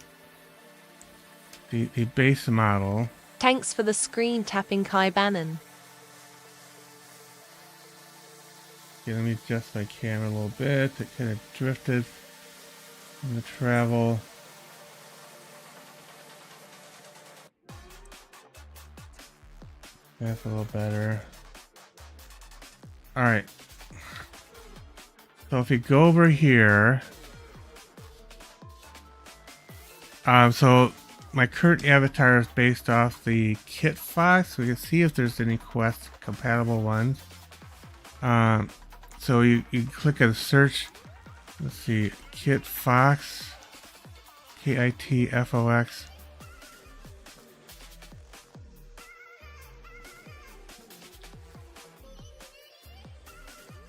base model. Thanks for the screen tapping, Kai Bannon. Okay, let me adjust my camera a little bit. It kind of drifted in the travel. That's a little better. All right. So if you go over here, so my current avatar is based off the Kit Fox. We can see if there's any quest compatible ones. So you click on search. Let's see, Kit Fox, KITFOX.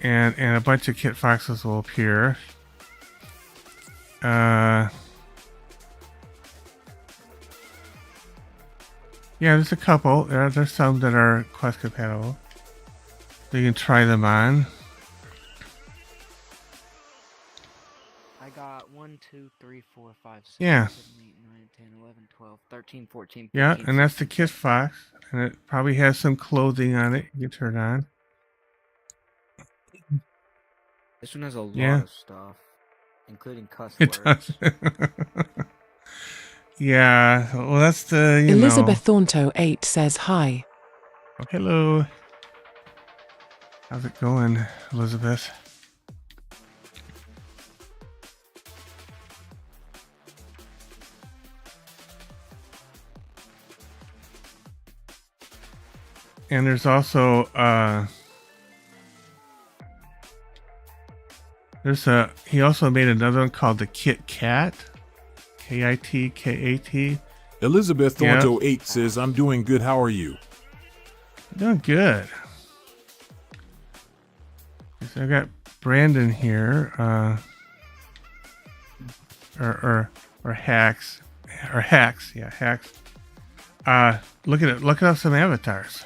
And a bunch of Kit Foxes will appear. Yeah, there's a couple. There's some that are quest compatible. So you can try them on. I got 1, 2, 3, 4, 5, 6, Yeah. 7, 8, 9, 10, 11, 12, 13, 14, 15. Yeah, and that's the Kit Fox. And it probably has some clothing on it you can turn on. This one has a lot of stuff, including cuss It words. does. Yeah, well, that's the, Elizabeth Thornto 8 says hi. Oh, hello. How's it going, Elizabeth? And there's also he also made another one called the Kit Kat. KITKAT. Elizabeth Thornto 8 says, I'm doing good. How are you? Doing good. So I got Brandon here. Or hacks. Or hacks. Yeah, hacks. Look up some avatars.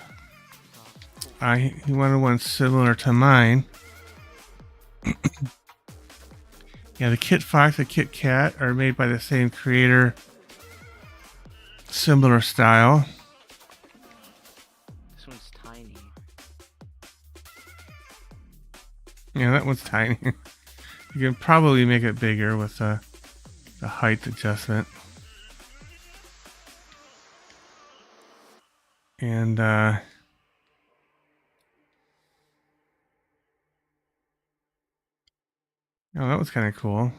He wanted one similar to mine. Yeah, the Kit Fox and Kit Kat are made by the same creator. Similar style. This one's tiny. Yeah, that one's tiny. You can probably make it bigger with the height adjustment. And oh, that was kind of cool.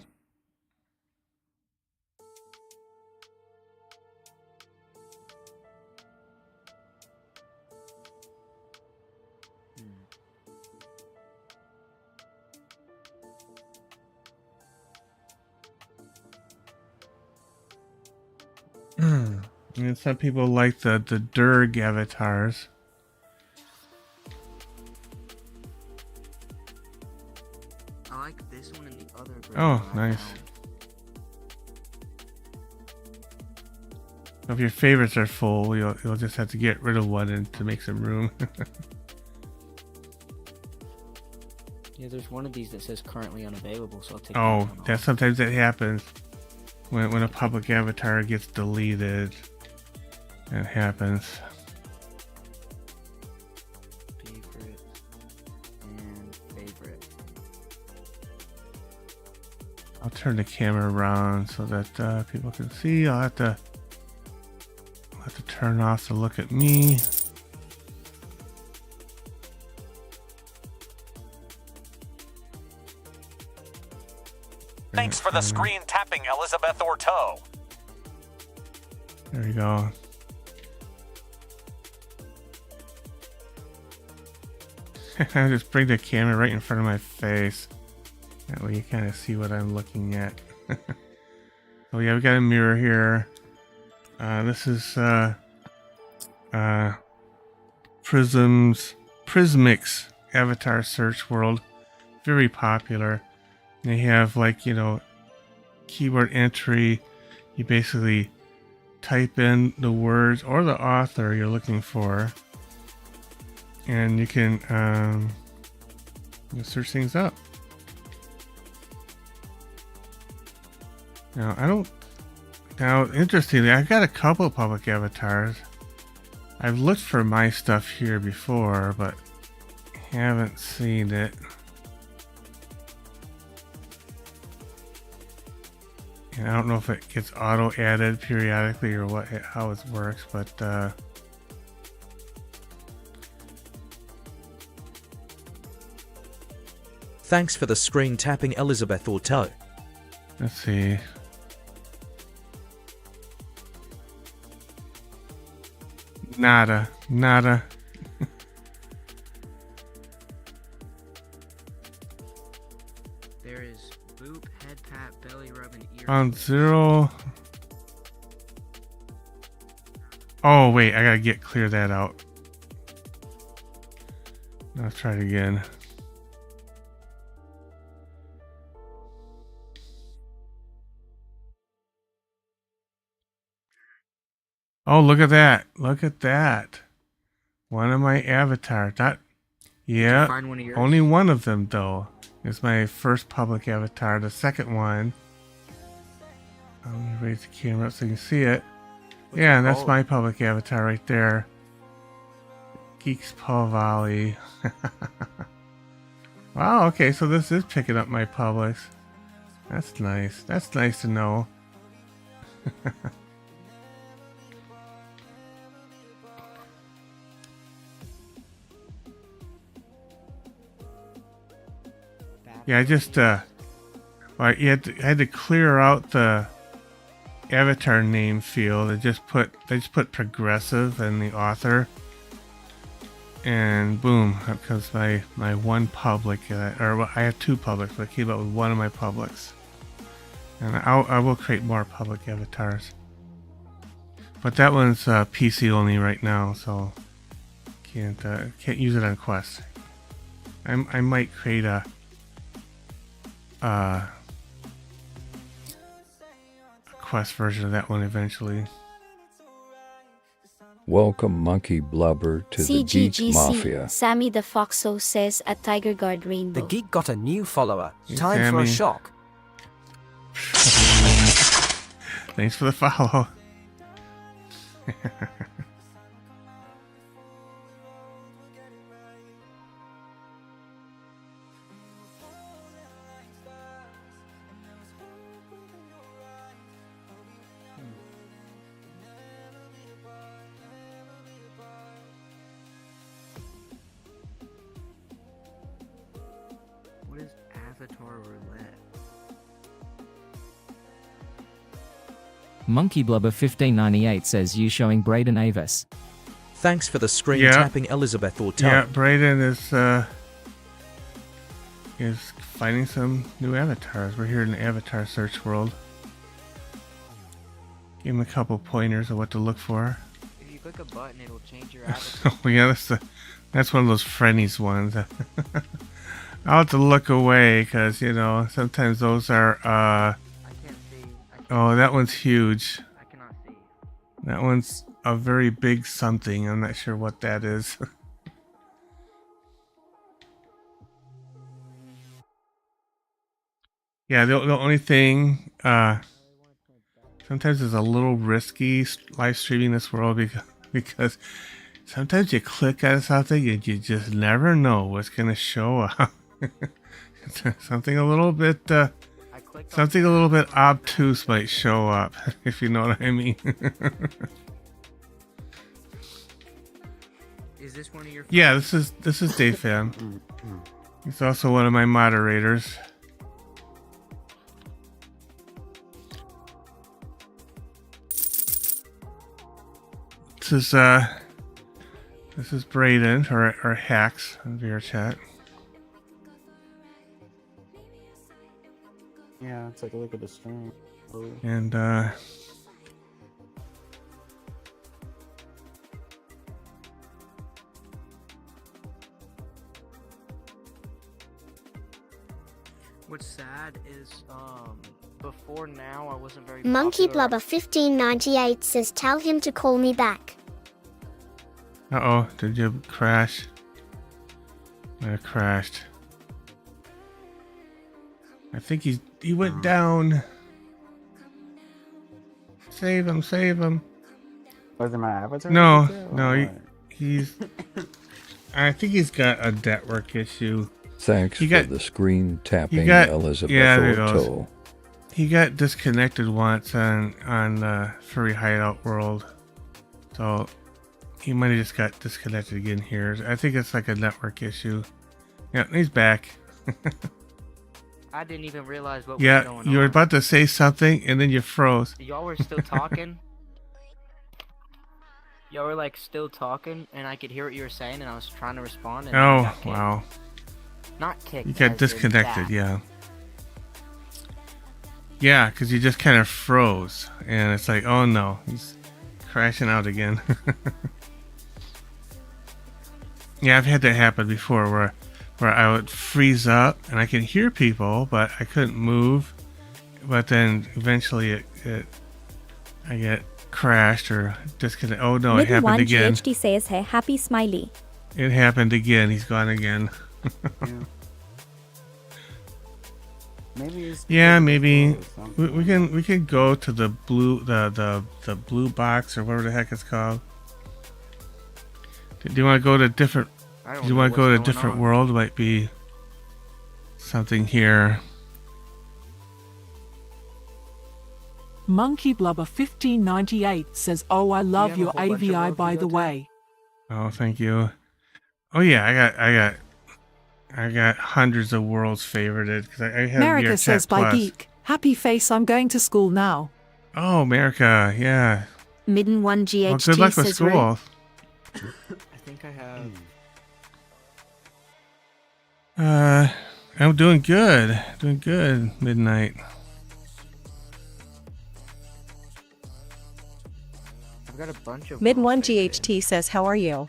And some people like the Durg avatars. I like this one and the other. Oh, nice. If your favorites are full, you'll just have to get rid of one and to make some room. Yeah, there's one of these that says currently unavailable, so I'll take. Oh, sometimes that happens when a public avatar gets deleted. That happens. Favorite and favorite. I'll turn the camera around so that people can see. I'll have to turn off to look at me. Thanks for the screen tapping, Elizabeth Orto. There you go. I just bring the camera right in front of my face. That way you kind of see what I'm looking at. Oh yeah, we got a mirror here. This is Prismic's avatar search world. Very popular. They have, like, keyboard entry. You basically type in the words or the author you're looking for, and you can search things up. Now, interestingly, I've got a couple public avatars. I've looked for my stuff here before, but haven't seen it. And I don't know if it gets auto-added periodically or how it works, but Thanks for the screen tapping, Elizabeth Orto. Let's see. Nada. There is boop, head pat, belly rub, and ear. Found 0. Oh wait, I gotta clear that out. Let's try it again. Oh, look at that. Look at that. One of my avatars. Yeah, find one of yours? only one of them though. It's my first public avatar. The second one. I'm gonna raise the camera up so you can see it. Yeah, that's my public avatar right there. Geeks Paul Volley. Wow, okay, so this is picking up my publics. That's nice. That's nice to know. Yeah, I just well, I had to clear out the avatar name field. They just put progressive and the author, and boom, up comes my one public. Or I have 2 publics, but I came up with one of my publics, and I will create more public avatars. But that one's PC only right now, so can't use it on Quest. I might create a Quest version of that one eventually. Welcome, Monkey Blubber, to the Geek Mafia. Sammy the Foxo says a Tiger Guard Rainbow. The Geek got a new follower. Hey, Time for a Sammy. shock. Thanks for the follow. What is Avatar Roulette? Monkey Blubber 1598 says you showing Braden Avis. Thanks for the screen tapping, Elizabeth Orto. Yeah, Braden is finding some new avatars. We're here in the avatar search world. Give him a couple pointers of what to look for. If you click a button, it'll change your avatar. Oh yeah, that's one of those friendlies ones. I'll have to look away because, you know, sometimes those are I can't see. Oh, that one's huge. I cannot see. That one's a very big something. I'm not sure what that is. Yeah, the only thing sometimes it's a little risky live streaming this world because sometimes you click on something and you just never know what's gonna show up. Something a little bit obtuse might show up, if you know what I mean. Is this one of your? Yeah, this is Dave Fan. He's also one of my moderators. This is Braden or Hacks on VRChat. Yeah, let's take a look at the stream. And what's sad is before now I wasn't very Monkey popular. Blubber 1598 says tell him to call me back. uh-oh, did you crash? Might have crashed. I think he went down. Save him, save him. Was it my avatar? No, he's I think he's got a network issue. Thanks for the screen tapping, Elizabeth there he Orto. goes. He got disconnected once on Furry Hideout World. So he might have just got disconnected again here. I think it's like a network issue. Yeah, he's back. I didn't even realize what was Yeah, going you were on. about to say something and then you froze. Y'all were still talking? Y'all were like still talking, and I could hear what you were saying, and I was trying to respond, and then I Oh, got kicked. wow. Not kicked. You got as in disconnected, that. yeah. Yeah, because you just kind of froze. And it's like, oh no, he's crashing out again. Yeah, I've had that happen before where I would freeze up and I could hear people, but I couldn't move. But then eventually I get crashed or disconnected. Oh no, it happened again. GHT says, "Hey, happy smiley." It happened again. He's gone again. Yeah. Maybe it's maybe we can go to the blue the blue box or whatever the heck it's called. Do you want to go to different? Do you want to go to a different world? Might be something here. Monkey Blubber 1598 says, "Oh, I love your AVI, by the way." Oh, thank you. Oh yeah, I got hundreds of worlds favorited because I have America VRChat says by Plus. Geek. Happy face, I'm going to school now. Oh, America, yeah. Midden1 Well, GHT good luck with says, school. I think I have. I'm doing good. Doing good. Midnight. I've got a bunch of. Midden1 GHT says, "How are you?"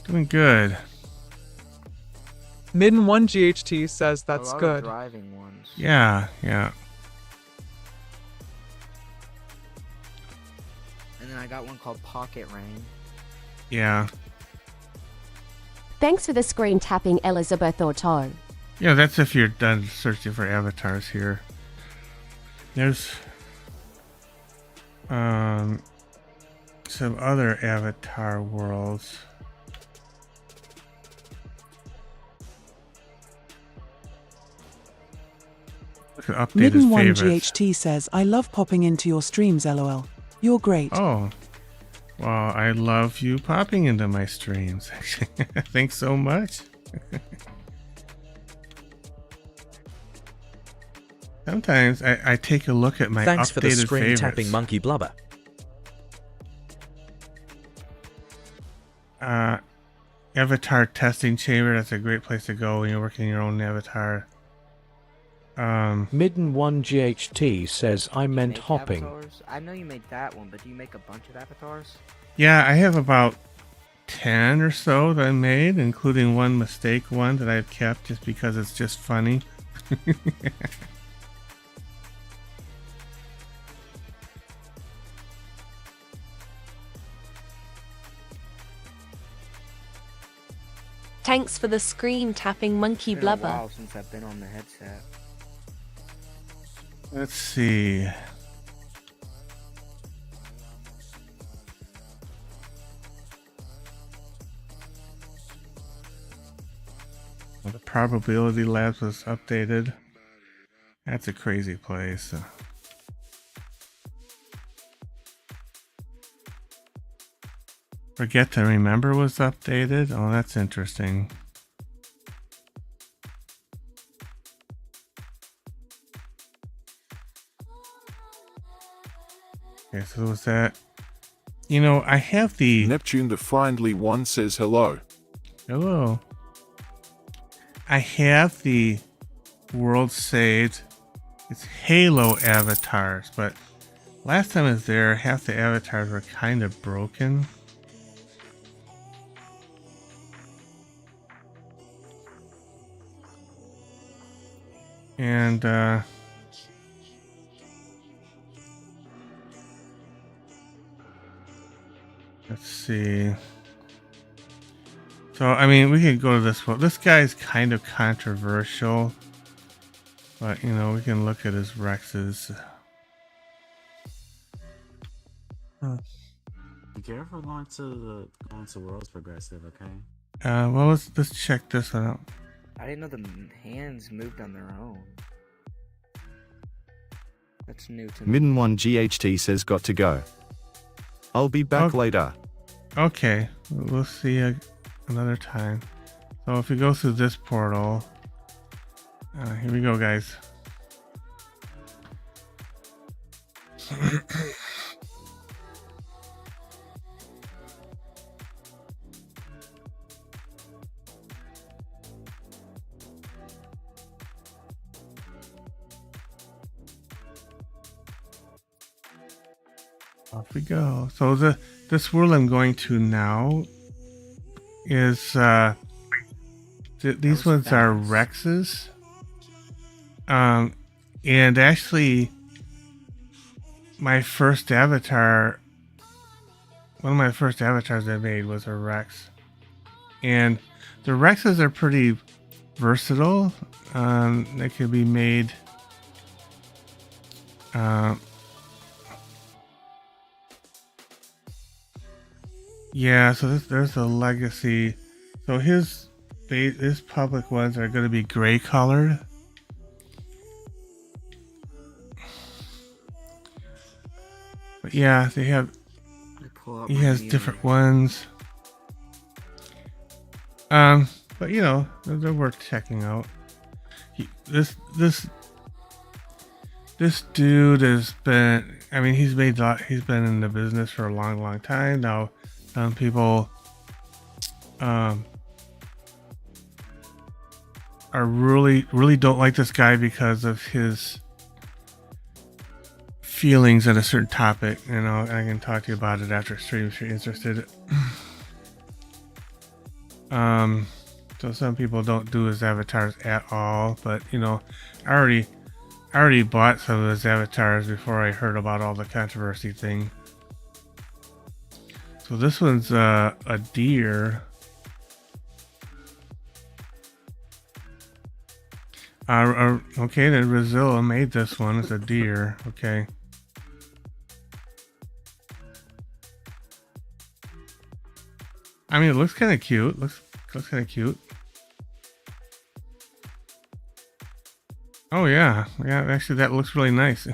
Doing good. Midden1 GHT says that's a lot good. Of driving ones. Yeah, yeah. And then I got one called Pocket Rain. Yeah. Thanks for the screen tapping, Elizabeth Auto. Yeah, that's if you're done searching for avatars here. There's some other avatar worlds. Look at updated Midden1 favorites. GHT says, "I love popping into your streams, LOL. You're great." Oh. Well, I love you popping into my streams. Thanks so much. Sometimes I take a look at my Thanks updated for the screen favorites. tapping, Monkey Blubber. Avatar testing chamber. That's a great place to go when you're working your own avatar. Midden1 GHT says, "I meant hopping." Avatars? I know you made that one, but do you make a bunch of avatars? Yeah, I have about 10 or so that I made, including one mistake one that I've kept just because it's just funny. Thanks for the screen tapping, Monkey It's been a Blubber. while since I've been on the headset. Let's see. Well, the probability labs was updated. That's a crazy place. Forget to remember was updated. Oh, that's interesting. Okay, so was that? You know, I have the Neptune the Friendly One says hello. Hello. I have the world saved. It's Halo avatars, but last time I was there, half the avatars were kind of broken. And let's see. So, I mean, we could go to this one. This guy's kind of controversial, but, you know, we can look at his Rexes. Be careful going to World's Progressive, okay? Well, let's check this one out. I didn't know the hands moved on their own. That's new to me. Midden1 GHT says got to go. I'll be back later. Okay, we'll see you another time. So if you go through this portal, Here we go, guys. Off we go. So this world I'm going to now is these ones are Rexes. And actually my first avatar, one of my first avatars I made was a Rex. And the Rexes are pretty versatile. They can be made yeah, so there's a legacy. So his public ones are going to be gray colored. But yeah, he has different ones. But you know, they're worth checking out. This dude has been, I mean, he's been in the business for a long time now. Some people are really don't like this guy because of his feelings on a certain topic. You know, I can talk to you about it after stream if you're interested. So some people don't do his avatars at all, but you know, I already bought some of his avatars before I heard about all the controversy thing. So this one's a deer. Okay, then Brazil made this one. It's a deer. Okay. I mean, it looks kind of cute. Looks kind of cute. Oh yeah, actually that looks really nice.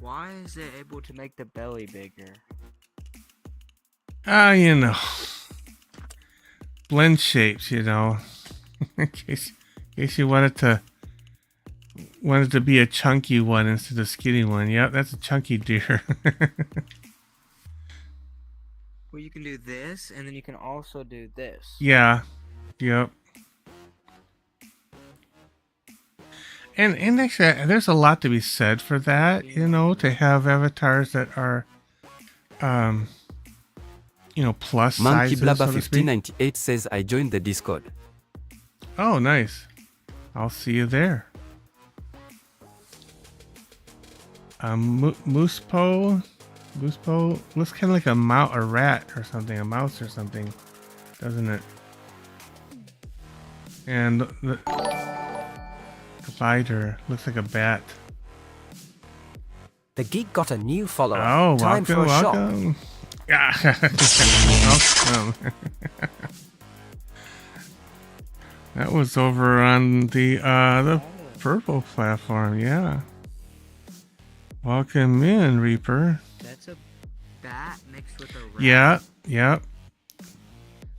Why is it able to make the belly bigger? You know, blend shapes, you know, in case you wanted to be a chunky one instead of a skinny one. Yep, that's a chunky deer. Well, you can do this, and then you can also do this. Yeah. Yep. And actually, there's a lot to be said for that, you know, to have avatars that are, you know, plus Monkey sizes, Blabba so to speak. 1598 says I joined the Discord. Oh, nice. I'll see you there. Moosepo looks kind of like a rat or something, a mouse or something, doesn't it? And the spider looks like a bat. The Geek got a new follower. Oh, Time for a shop. welcome. Yeah. Welcome. That was over on the purple platform, yeah. Welcome in, Reaper. That's a bat mixed with a rat. Yeah, yep.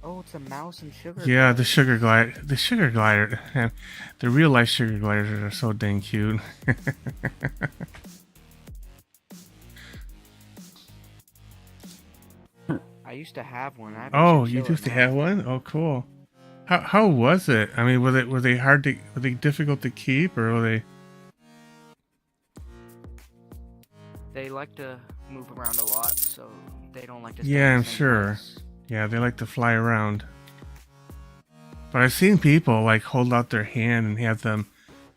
Oh, it's a mouse and sugar. Yeah, the sugar glider. The sugar glider. The real life sugar gliders are so dang cute. I used to have one. Oh, you used to have one? Oh, cool. How was it? I mean, were they difficult to keep, or were they? They like to move around a lot, so they don't like to. Yeah, I'm sure. Yeah, they like to fly around. But I've seen people like hold out their hand and have them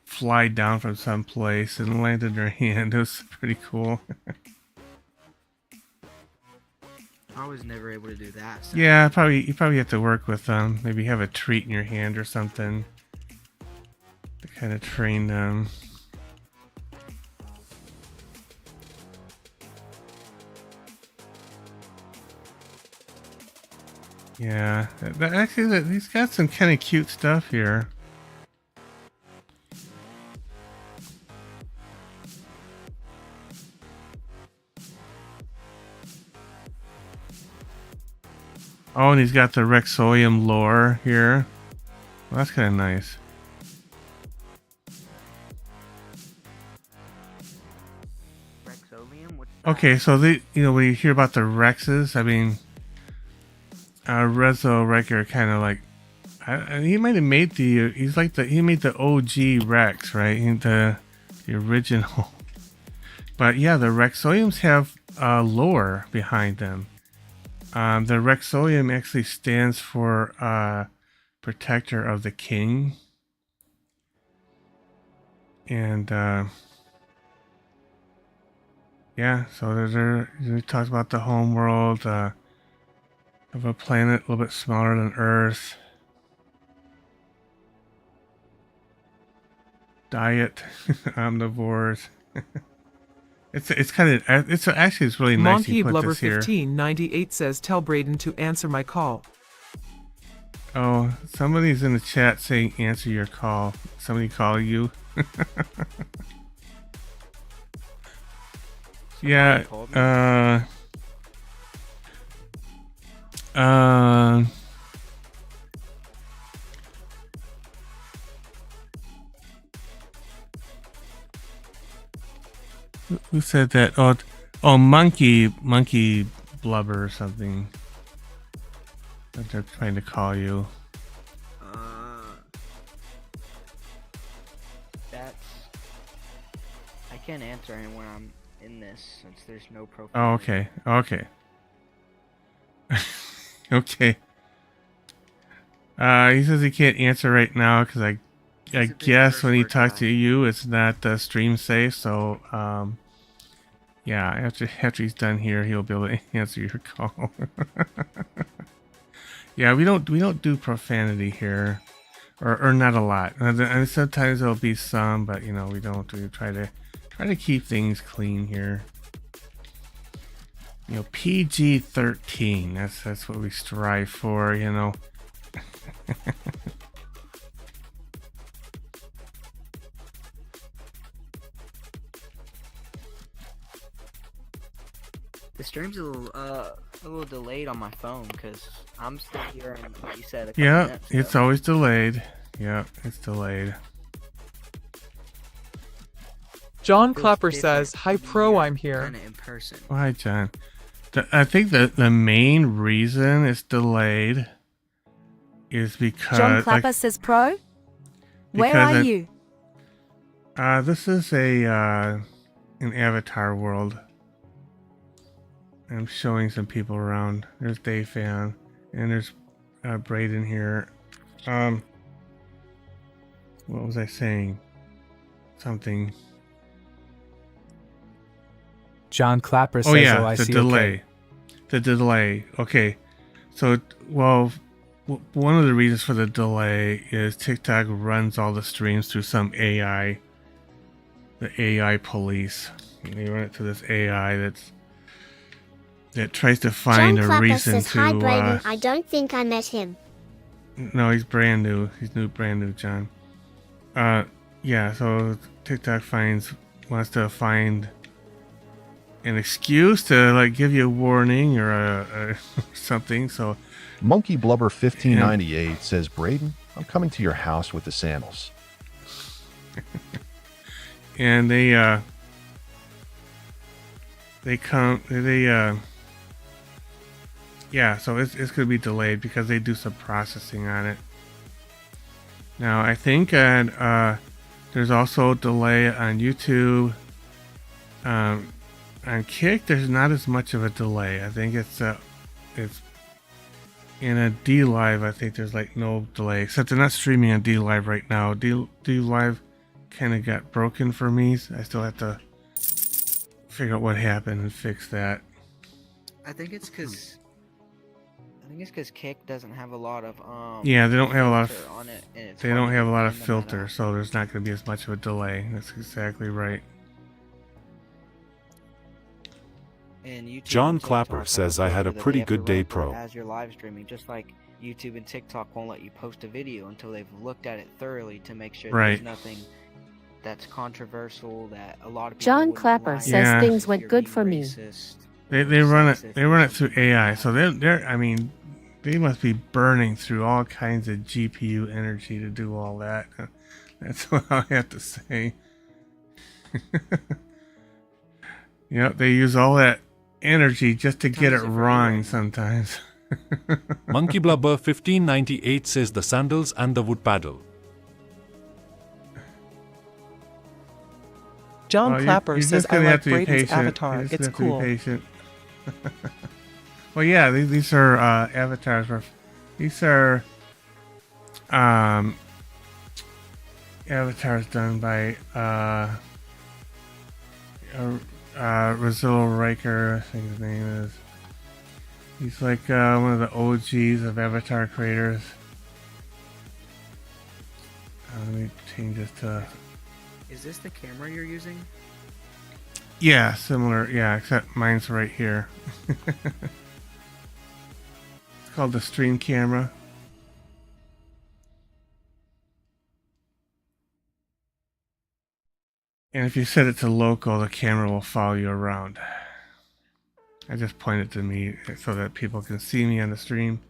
fly down from some place and land in their hand. It was pretty cool. I was never able to do that. So. Yeah, you probably have to work with them. Maybe have a treat in your hand or something to kind of train them. Yeah, actually, he's got some kind of cute stuff here. Oh, and he's got the Rexolium lore here. Well, that's kind of nice. Okay, so when you hear about the Rexes, I mean, Rezo Wrecker kind of like, he might have made he made the OG Rex, right? The original. But yeah, the Rexoliums have lore behind them. The Rexolium actually stands for Protector of the King. And yeah, so he talks about the home world of a planet a little bit smaller than Earth. Diet, omnivores. It's kind of actually it's really nice. Monkey Blubber 1598 says, "Tell Braden to answer my call." Oh, somebody's in the chat saying answer your call. Somebody call you. Yeah. Who said that? Oh, monkey blubber or something. That they're trying to call you. I can't answer anyone I'm in this since there's no profile. Oh, okay. Okay. Okay. He says he can't answer right now because I guess when he talks to you, it's not stream safe. So, yeah, after he's done here, he'll be able to answer your call. Yeah, we don't do profanity here, or not a lot. And sometimes there'll be some, but we don't. We try to keep things clean here. PG-13. That's what we strive for. The stream's a little delayed on my phone because I'm still hearing what you said. Yeah, it's always delayed. Yeah, it's delayed. John Clapper says, "Hi Pro, I'm here." In person. Oh, hi, John. I think that the main reason it's delayed is because John Clapper says, "Pro, where are you?" This is an avatar world. I'm showing some people around. There's Dave Fan, and there's Braden here. What was I saying? Something. John Clapper says, "Oh yeah, I the see, delay. okay." The delay. Okay, so one of the reasons for the delay is TikTok runs all the streams through some AI. The AI police. They run it to this AI that tries to find John a Clapper reason says, to. "Hi, Braden. I don't think I met him." No, he's brand new. He's brand new, John. Yeah. So TikTok wants to find an excuse to give you a warning or something. So Monkey Blubber 1598 says, "Braden, I'm coming to your house with the sandals." And yeah, so it's going to be delayed because they do some processing on it. Now, I think there's also a delay on YouTube. On Kick, there's not as much of a delay. I think it's in a D Live. I think there's no delay, except they're not streaming on D Live right now. D Live kind of got broken for me. So I still have to figure out what happened and fix that. I think it's because Kick doesn't have a lot of yeah, they don't have a lot filter on it, and it's they hard don't to have a lot of find them at filter, so there's not going to be as much of a delay. That's exactly right. And YouTube John and Clapper TikTok says, have "I had a that pretty they have to good day, run through Pro." as you're live streaming, just like YouTube and TikTok won't let you post a video until they've looked at it thoroughly to make sure Right. there's nothing that's controversial that a lot of people John wouldn't Clapper like. says Yeah. things went good for me. Racist, They run it sexist, they run it through AI, so they're I mean they must be burning through all kinds of GPU energy to do all that. That's what I have to say. Yep, they use all that energy just to get it wrong sometimes. Monkey Blubber 1598 says the sandals and the wood paddle. John Clapper you're says, I like Braden's avatar. It's cool. Well, yeah, these are avatars. These are avatars done by Rizzo Riker, I think his name is. He's like one of the OGs of avatar creators. Let me change this to... Is this the camera you're using? Yeah, similar. Yeah, except mine's right here. It's called the stream camera. And if you set it to local, the camera will follow you around. I just point it to me so that people can see me on the stream.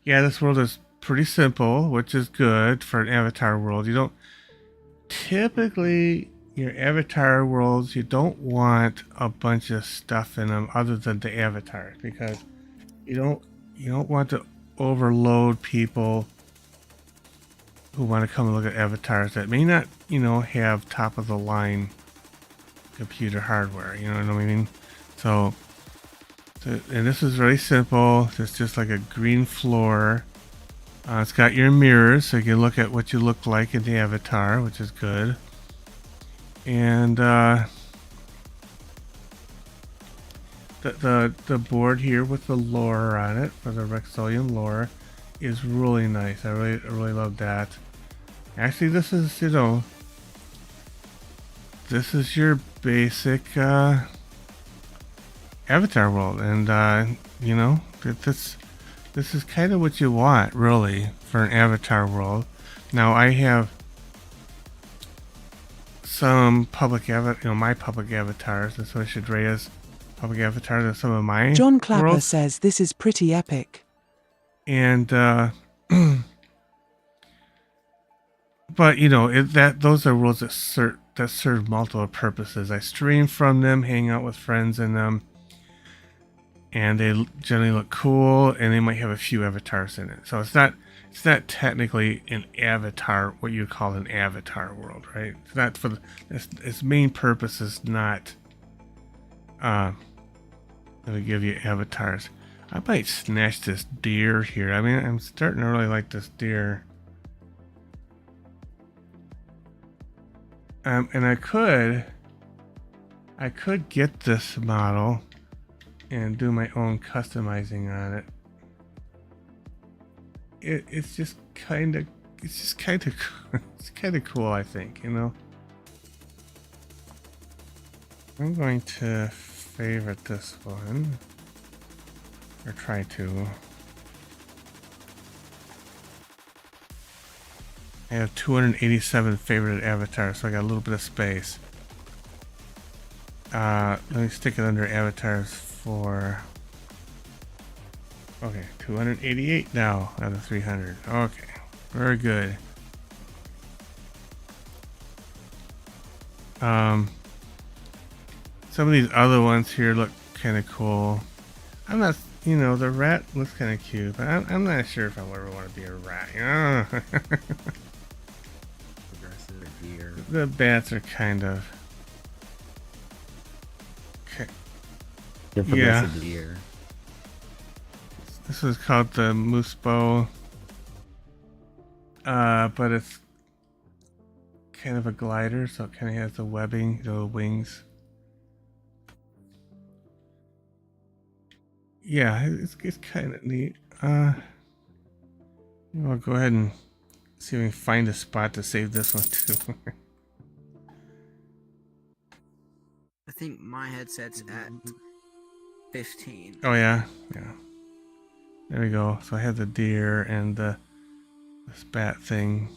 Yeah, this world is pretty simple, which is good for an avatar world. You don't typically, your avatar worlds, you don't want a bunch of stuff in them other than the avatars, because you don't want to overload people who want to come and look at avatars that may not, have top of the line computer hardware, you know what I mean? So and this is really simple. It's just like a green floor. It's got your mirrors, so you can look at what you look like in the avatar, which is good. And the board here with the lore on it for the Rexolian lore is really nice. I really love that. Actually, this is this is your basic avatar world, and this is kind of what you want, really, for an avatar world. Now, I have some public my public avatars, and so I should raise public avatars of some of my John Clapper worlds. says this is pretty epic. And but those are worlds that serve multiple purposes. I stream from them, hang out with friends in them, and they generally look cool, and they might have a few avatars in it. So it's not technically an avatar, what you call an avatar world, right? It's not for its main purpose is not to give you avatars. I might snatch this deer here. I mean, I'm starting to really like this deer. And I could get this model and do my own customizing on it. It's just kind of cool, I think, I'm going to favorite this one, or try to. I have 287 favorite avatars, so I got a little bit of space. Let me stick it under avatars for... Okay, 288 now out of 300. Okay, very good. Some of these other ones here look kind of cool. I'm not, the rat looks kind of cute, but I'm not sure if I ever want to be a rat, The bats are kind of... Okay. Yeah. Deer. This is called the moose bow. But it's kind of a glider, so it kind of has the webbing, the wings. Yeah, it's kind of neat. I'll go ahead and see if we can find a spot to save this one too. I think my headset's at 15. Oh yeah. There we go. So I have the deer and this bat thing.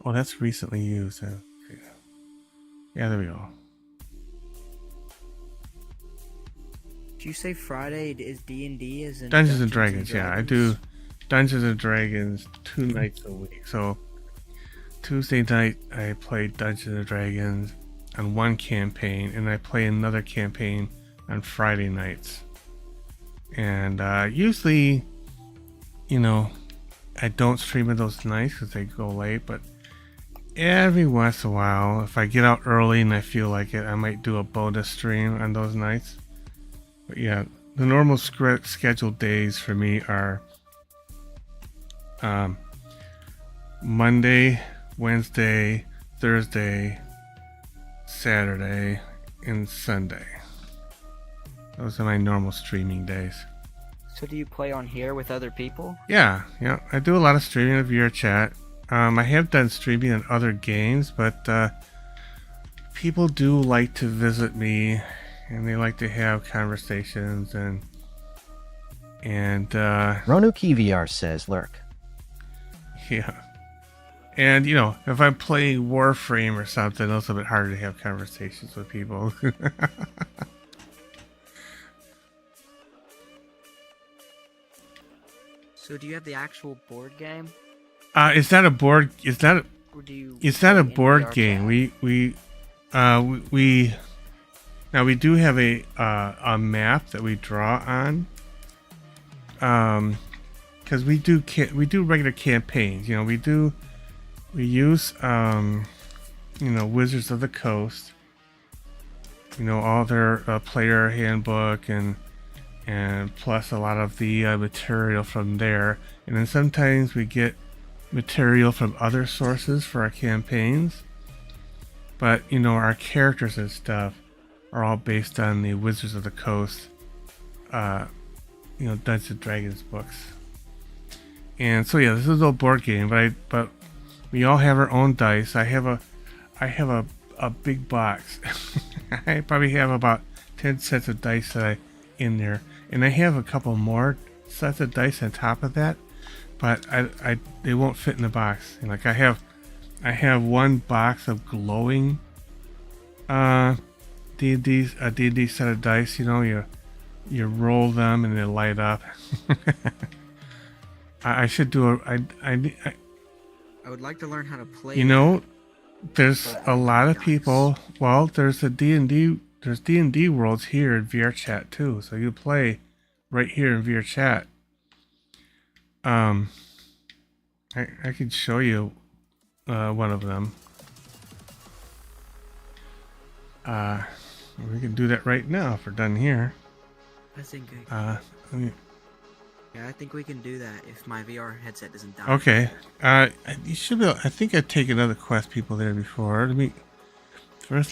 Oh, that's recently used. Yeah, there we go. Did you say Friday is D&D? Is in Dungeons and Dragons? Yeah, I do Dungeons and Dragons 2 nights a week. So Tuesday night I play Dungeons and Dragons on one campaign, and I play another campaign on Friday nights. And usually, you know, I don't stream it those nights because they go late, but every once in a while, if I get out early and I feel like it, I might do a bonus stream on those nights. But yeah, the normal scheduled days for me are Monday, Wednesday, Thursday, Saturday, and Sunday. Those are my normal streaming days. So do you play on here with other people? Yeah, I do a lot of streaming of VR chat. I have done streaming on other games, but people do like to visit me, and they like to have conversations and Ronuki VR says lurk. Yeah. And, you know, if I'm playing Warframe or something, it's a bit harder to have conversations with people. So do you have the actual board game? Is that a board? Is that a board game? We now we do have a map that we draw on. Because we do regular campaigns. You know, we use you know, Wizards of the Coast. You know, all their player handbook and plus a lot of the material from there, and then sometimes we get material from other sources for our campaigns. But you know, our characters and stuff are all based on the Wizards of the Coast, you know, Dungeons and Dragons books. And so yeah, this is a board game, but we all have our own dice. I have a big box. I probably have about 10 sets of dice that in there, and I have a couple more sets of dice on top of that, but they won't fit in the box. And like I have one box of glowing D&D set of dice. You know, you roll them and they light up. I should do I would like to learn how to play. You know, there's a lot of people. Well, there's D&D worlds here in VR chat too, so you play right here in VR chat. I can show you one of them. We can do that right now if we're done here. I think I think we can do that if my VR headset doesn't die. Okay. You should be able, I think I've taken other quest people there before. Let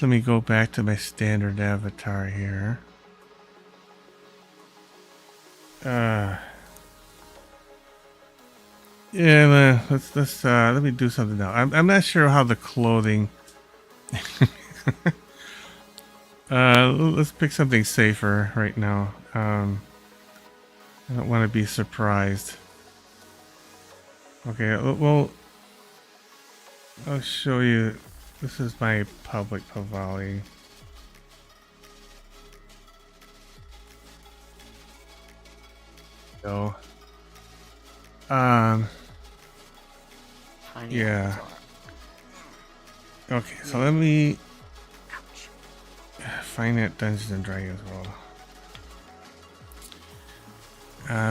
me go back to my standard avatar here. Yeah, let me do something now. I'm not sure how the clothing. Let's pick something safer right now. I don't want to be surprised. Okay, well, I'll show you. This is my public Pavali. So, yeah. Okay, so let me find that Dungeons and Dragons world.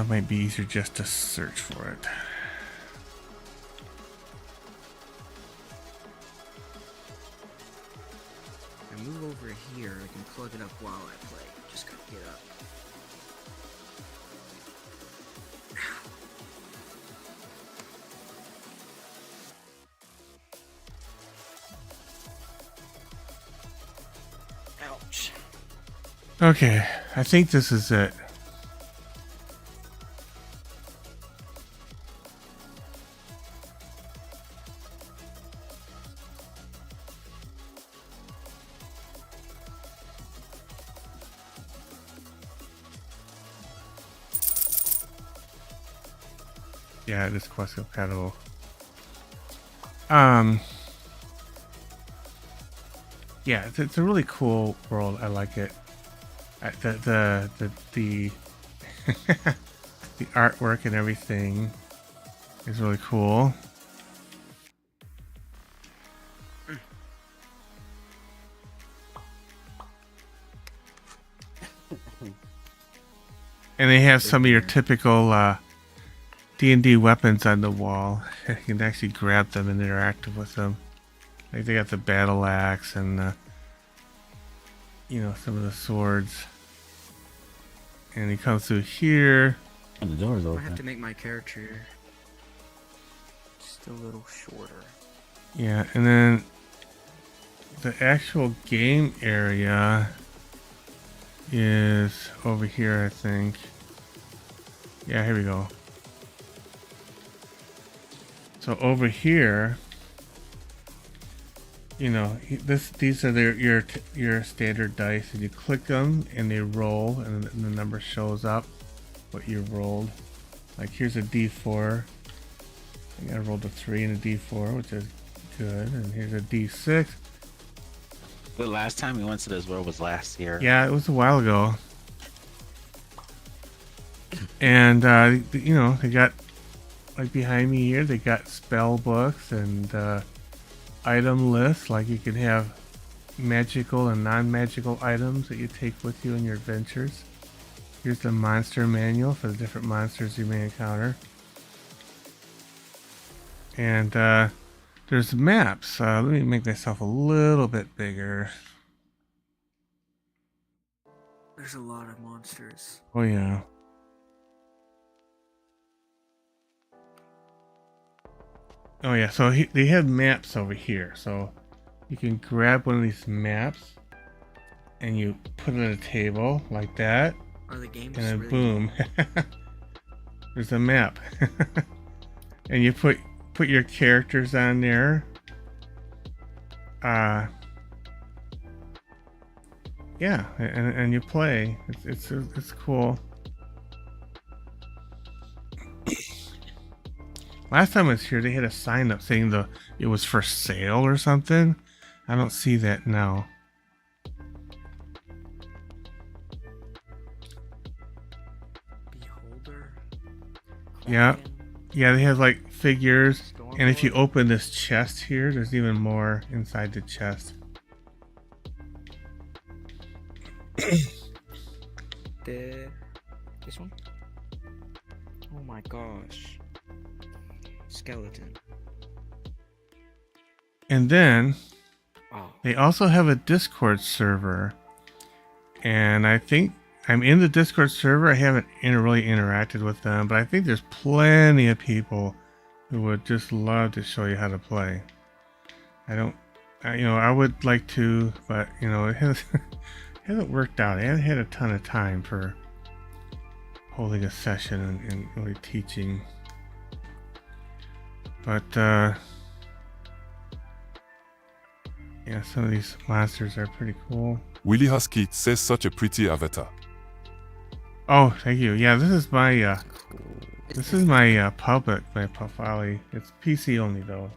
Might be easier just to search for it. If I move over here, I can plug it up while I play. Just gotta get up. Ouch. Okay, I think this is it. Yeah, it is quest compatible. Yeah, it's a really cool world. I like it. The the artwork and everything is really cool. And they have some of your typical D&D weapons on the wall. You can actually grab them and interact with them. Like they got the battle axe and you know, some of the swords. And he comes through here. And the door's open. I have to make my character just a little shorter. Yeah, and then the actual game area is over here, I think. Yeah, here we go. So over here, you know, these are your standard dice, and you click them and they roll, and the number shows up what you rolled. Like here's a D4. I think I rolled a 3 and a D4, which is good. And here's a D6. The last time we went to this world was last year. Yeah, it was a while ago. And you know, they got, like behind me here, they got spell books and item lists. Like you can have magical and non-magical items that you take with you in your adventures. Here's the monster manual for the different monsters you may encounter. And there's maps. Let me make myself a little bit bigger. There's a lot of monsters. Oh yeah. Oh yeah, so they have maps over here. So you can grab one of these maps and you put it on a table like that. Are the games and then really boom. There's a map. And you put your characters on there. Yeah, and you play. It's cool. Last time I was here, they had a sign up saying it was for sale or something. I don't see that now. Beholder. Yeah, yeah, they have like figures, and if you open this chest here, there's even more inside the chest. This one? Oh my gosh. Skeleton. And then Oh. they also have a Discord server, and I think I'm in the Discord server. I haven't really interacted with them, but I think there's plenty of people who would just love to show you how to play. I would like to, but you know, it hasn't worked out. I haven't had a ton of time for holding a session and really teaching. But yeah, some of these monsters are pretty cool. Willie Husky says such a pretty avatar. Oh, thank you. Yeah, this is my public, my profile. It's PC only though.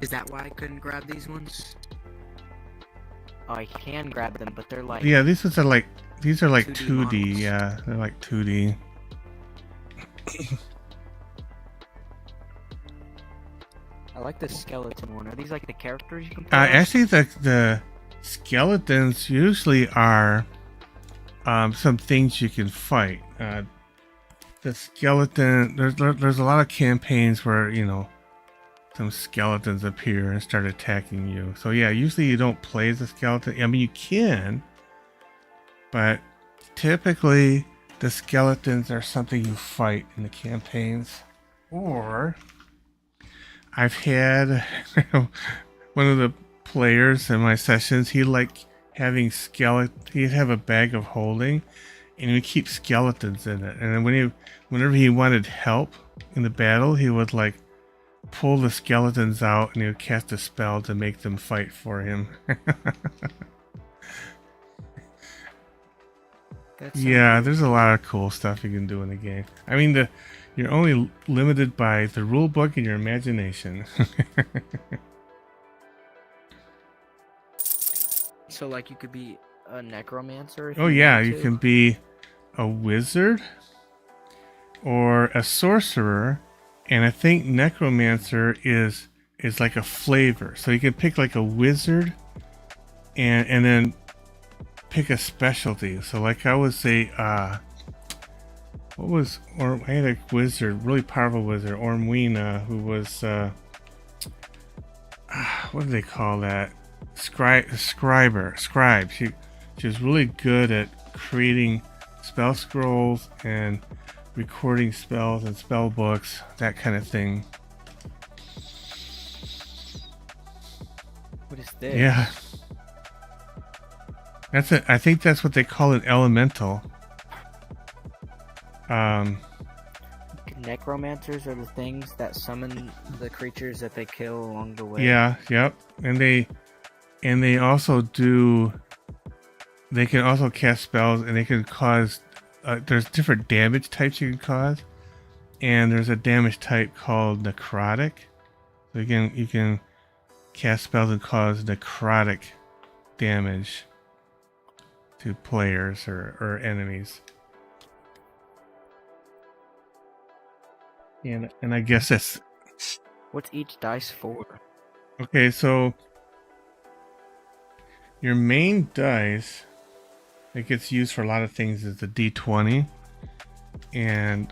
Is that why I couldn't grab these ones? Oh, I can grab them, but they're like... Yeah, these are like 2D. 2D. Yeah, they're like 2D. I like the skeleton one. Are these like the characters you can play? Actually, the skeletons usually are some things you can fight. The skeleton, there's a lot of campaigns where, you know, some skeletons appear and start attacking you. So yeah, usually you don't play as a skeleton. I mean, you can, but typically the skeletons are something you fight in the campaigns. Or I've had one of the players in my sessions, he liked having he'd have a bag of holding and he'd keep skeletons in it. And then whenever he wanted help in the battle, he would like pull the skeletons out and he would cast a spell to make them fight for him. Yeah, there's a lot of cool stuff you can do in the game. I mean, you're only limited by the rule book and your imagination. So, like, you could be a necromancer? If Oh you yeah, wanted you to? can be a wizard or a sorcerer, and I think necromancer is like a flavor. So you can pick like a wizard and then pick a specialty. So like I would say I had a wizard, really powerful wizard, Ormwina, who was what do they call that? Scribe. She was really good at creating spell scrolls and recording spells and spell books, that kind of thing. What is this? Yeah. That's it. I think that's what they call an elemental. Necromancers are the things that summon the creatures that they kill along the way. Yeah, yep. And they also do. They can also cast spells, and they can cause. There's different damage types you can cause, and there's a damage type called necrotic. So you can cast spells and cause necrotic damage to players or enemies. And I guess that's... What's each dice for? Okay, so your main dice that gets used for a lot of things is the D20, and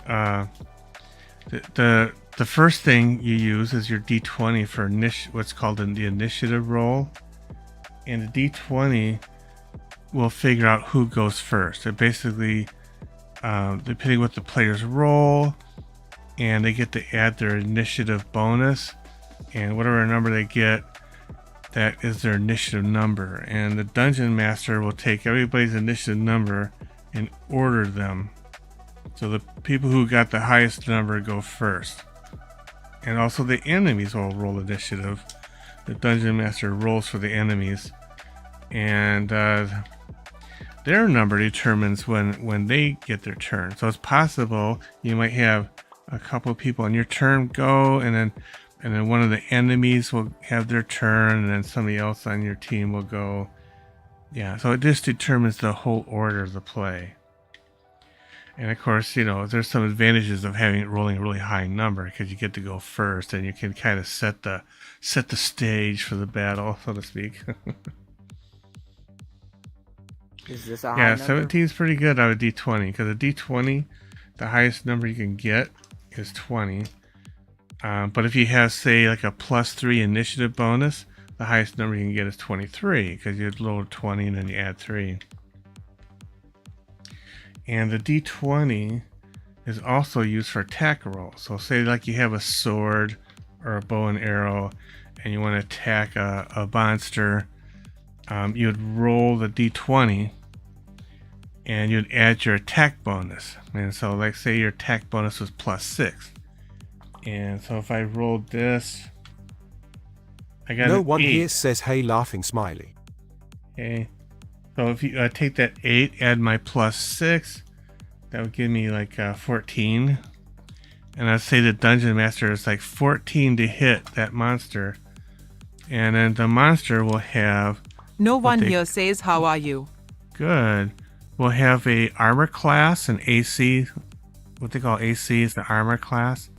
the first thing you use is your D20 for what's called the initiative roll, and the D20 will figure out who goes first. It basically, depending what the players roll, and they get to add their initiative bonus, and whatever number they get, that is their initiative number. And the dungeon master will take everybody's initiative number and order them, so the people who got the highest number go first. And also the enemies will roll initiative. The dungeon master rolls for the enemies, and their number determines when they get their turn. So it's possible you might have a couple of people on your turn go, and then one of the enemies will have their turn, and then somebody else on your team will go. Yeah, so it just determines the whole order of the play. And of course, there's some advantages of rolling a really high number, because you get to go first, and you can kind of set the stage for the battle, so to speak. Is this a high Yeah, number? 17 is pretty good out of D20, because a D20, the highest number you can get is 20. But if you have, say, like a +3 initiative bonus, the highest number you can get is 23, because you roll 20 and then you add 3. And the D20 is also used for attack rolls. So say like you have a sword or a bow and arrow, and you want to attack a monster, you would roll the D20, and you'd add your attack bonus. And so like say your attack bonus was +6. And so if I rolled this, I got No an one 8. here says hey laughing smiley. Okay. So if you take that 8, add my +6, that would give me like 14. And I'd say the dungeon master is like 14 to hit that monster. And then the monster will have... No one here says how are you. Good. We'll have a armor class, an AC. What they call AC is the armor class.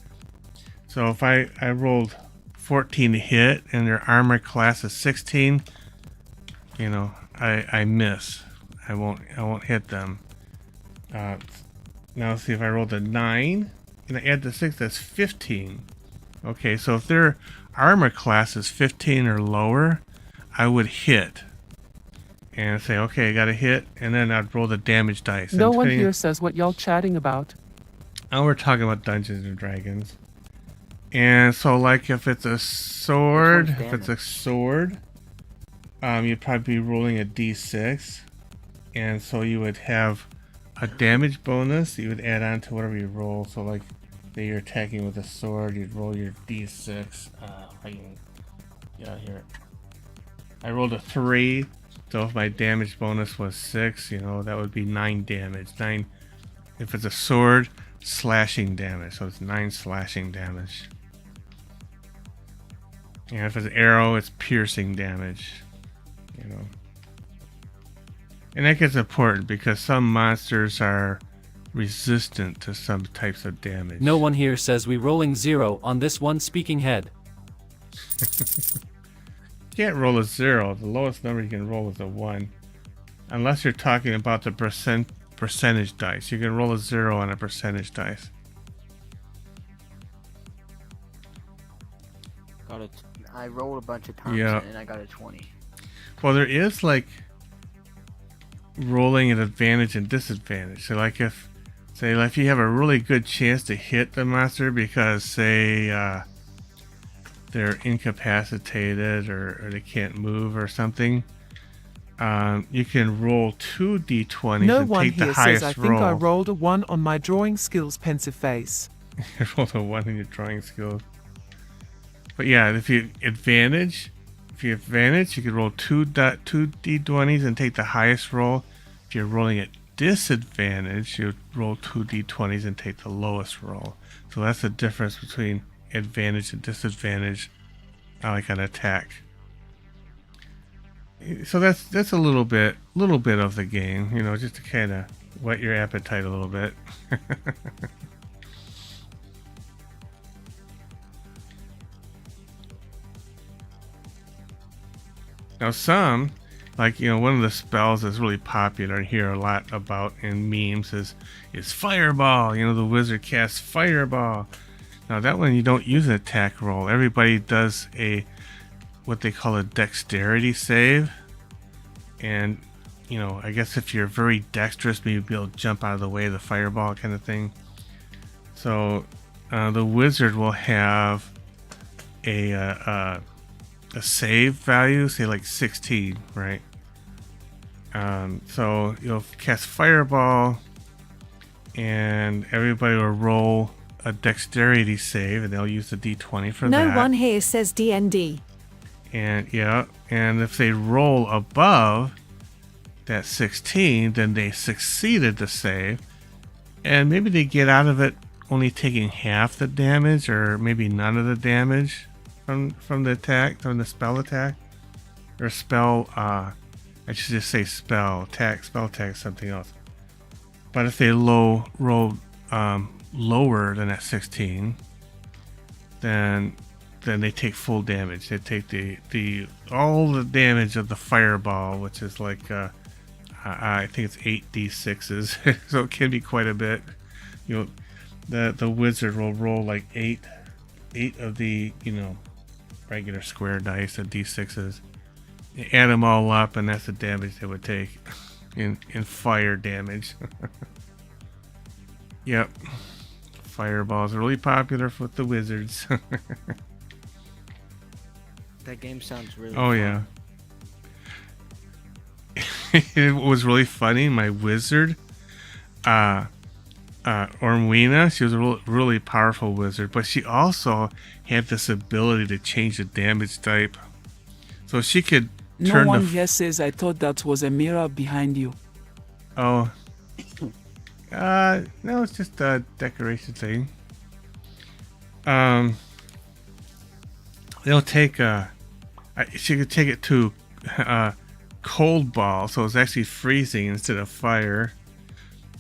So if I rolled 14 to hit and their armor class is 16, I miss. I won't hit them. Now let's see if I rolled a 9 and I add the 6, that's 15. Okay, so if their armor class is 15 or lower, I would hit. And say, okay, I got a hit, and then I'd roll the damage dice. No one here says what y'all chatting about. Now we're talking about Dungeons and Dragons. And so like if it's a sword, you'd probably be rolling a d6. And so you would have a damage bonus you would add on to whatever you roll. So like say you're attacking with a sword, you'd roll your d6. Here. I rolled a 3. So if my damage bonus was 6, that would be 9 damage. 9, if it's a sword, slashing damage. So it's 9 slashing damage. And if it's an arrow, it's piercing damage. And that gets important because some monsters are resistant to some types of damage. No one here says we rolling 0 on this one speaking head. You can't roll a 0. The lowest number you can roll is a 1. Unless you're talking about the percentage dice. You can roll a 0 on a percentage dice. I rolled a bunch of times and I got a 20. Well, there is like rolling an advantage and disadvantage. So like if you have a really good chance to hit the monster because say they're incapacitated or they can't move or something, you can roll 2 d20s No and one take the here highest says I think roll. I rolled a 1 on my drawing skills pensive face. You rolled a 1 in your drawing skills. But yeah, if you advantage, you can roll 2 d20s and take the highest roll. If you're rolling at disadvantage, you roll 2 d20s and take the lowest roll. So that's the difference between advantage and disadvantage, like an attack. So that's a little bit of the game, you know, just to kind of whet your appetite a little bit. Now some, like, you know, one of the spells that's really popular and hear a lot about in memes is Fireball. You know, the wizard casts Fireball. Now that one you don't use an attack roll. Everybody does what they call a dexterity save. And, you know, I guess if you're very dexterous, maybe you'll be able to jump out of the way of the fireball kind of thing. So the wizard will have a save value, say like 16, right? So you'll cast Fireball, and everybody will roll a dexterity save, and they'll use the d20 for that. No one here says D&D. And and if they roll above that 16, then they succeeded the save, and maybe they get out of it only taking half the damage, or maybe none of the damage from the attack, from the spell attack, or spell. I should just say spell attack. Spell attack is something else. But if they roll lower than that 16, then they take full damage. They take all the damage of the fireball, which is like I think it's 8d6s, so it can be quite a bit. You know, the wizard will roll like eight of the, you know, regular square dice, the d6s. You add them all up, and that's the damage they would take in fire damage. Yep, fireballs are really popular with the wizards. That game sounds really Oh fun. yeah. It was really funny. My wizard, Ormwina, she was a really powerful wizard, but she also had this ability to change the damage type. So she could No turn one here says I thought that was a mirror behind you. Oh. No, it's just a decoration thing. They'll take she could take it to cold ball, so it's actually freezing instead of fire.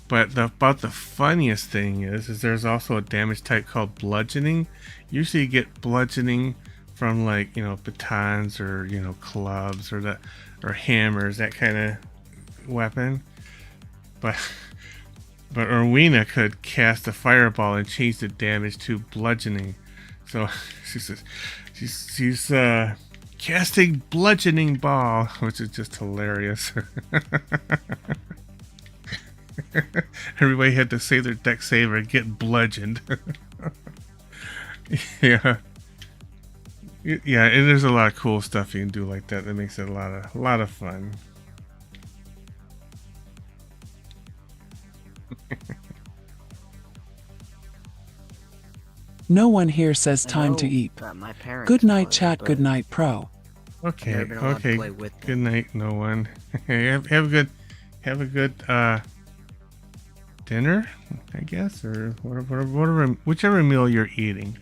But about the funniest thing is there's also a damage type called bludgeoning. Usually you get bludgeoning from, like, you know, batons or, you know, clubs or hammers, that kind of weapon. But Erwina could cast a fireball and change the damage to bludgeoning. So she's casting bludgeoning ball, which is just hilarious. Everybody had to say their deck save or get bludgeoned. Yeah, and there's a lot of cool stuff you can do like that. That makes it a lot of fun. No one here says time to eat. My parents Good night, play, chat. but Good night, pro. Okay, never been allowed to okay. play with Good night, no one. have a good dinner, I guess, or whatever, whichever meal you're eating.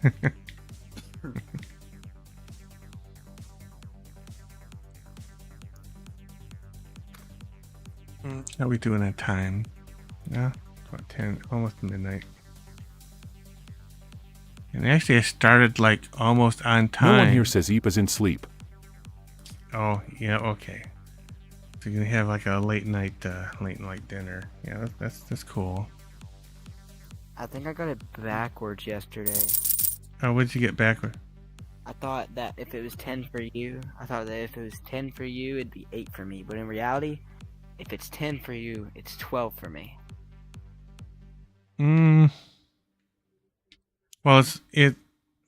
How we doing at time? Yeah, about 10, almost midnight. And actually, I started like almost on time. No one here says Eepa's in sleep. Oh yeah, okay. So you're gonna have like a late night dinner. Yeah, that's cool. I think I got it backwards yesterday. Oh, what did you get backward? I thought that if it was 10 for you, it'd be 8 for me. But in reality, if it's 10 for you, it's 12 for me. Well,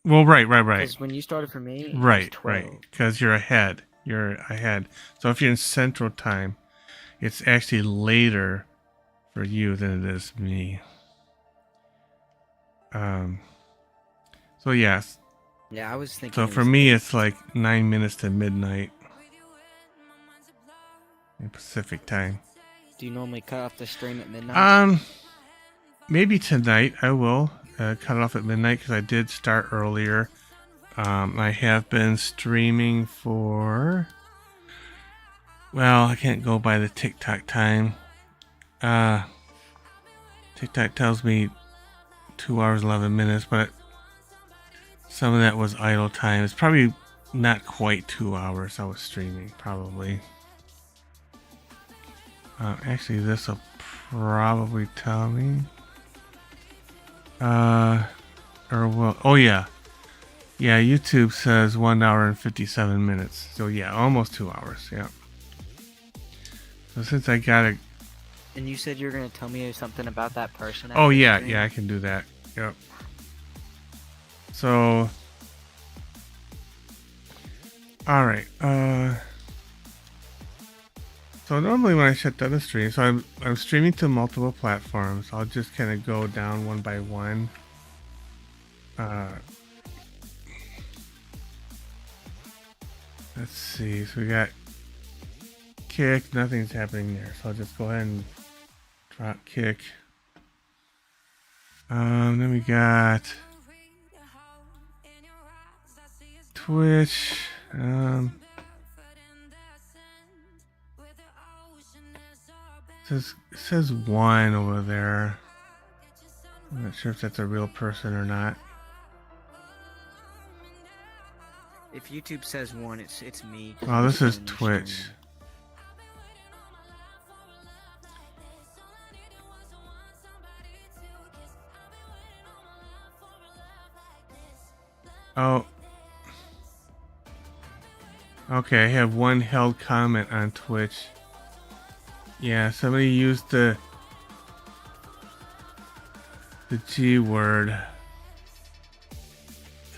well, right. Because when you started for me, Right, it's 12. right. Because you're ahead. You're ahead. So if you're in Central Time, it's actually later for you than it is me. So yes. Yeah, I was thinking. So for me, it's like 9 minutes to midnight in Pacific Time. Do you normally cut off the stream at midnight? Maybe tonight I will cut it off at midnight because I did start earlier. I have been streaming for. Well, I can't go by the TikTok time. TikTok tells me 2 hours 11 minutes, but some of that was idle time. It's probably not quite 2 hours I was streaming, probably. Actually, this will probably tell me. Oh yeah. Yeah, YouTube says 1 hour and 57 minutes. So yeah, almost 2 hours, yeah. So since I got it. And you said you were going to tell me something about that person. Oh yeah, yeah, I can do that. Yep. So. Alright, so normally when I shut down the stream, so I'm streaming to multiple platforms. I'll just kind of go down one by one. Let's see. So we got Kick. Nothing's happening there, so I'll just go ahead and drop Kick. Then we got Twitch. It says 1 over there. I'm not sure if that's a real person or not. If YouTube says 1, it's me. Oh, this is Twitch. Oh. Okay, I have 1 held comment on Twitch. Yeah, somebody used the G word.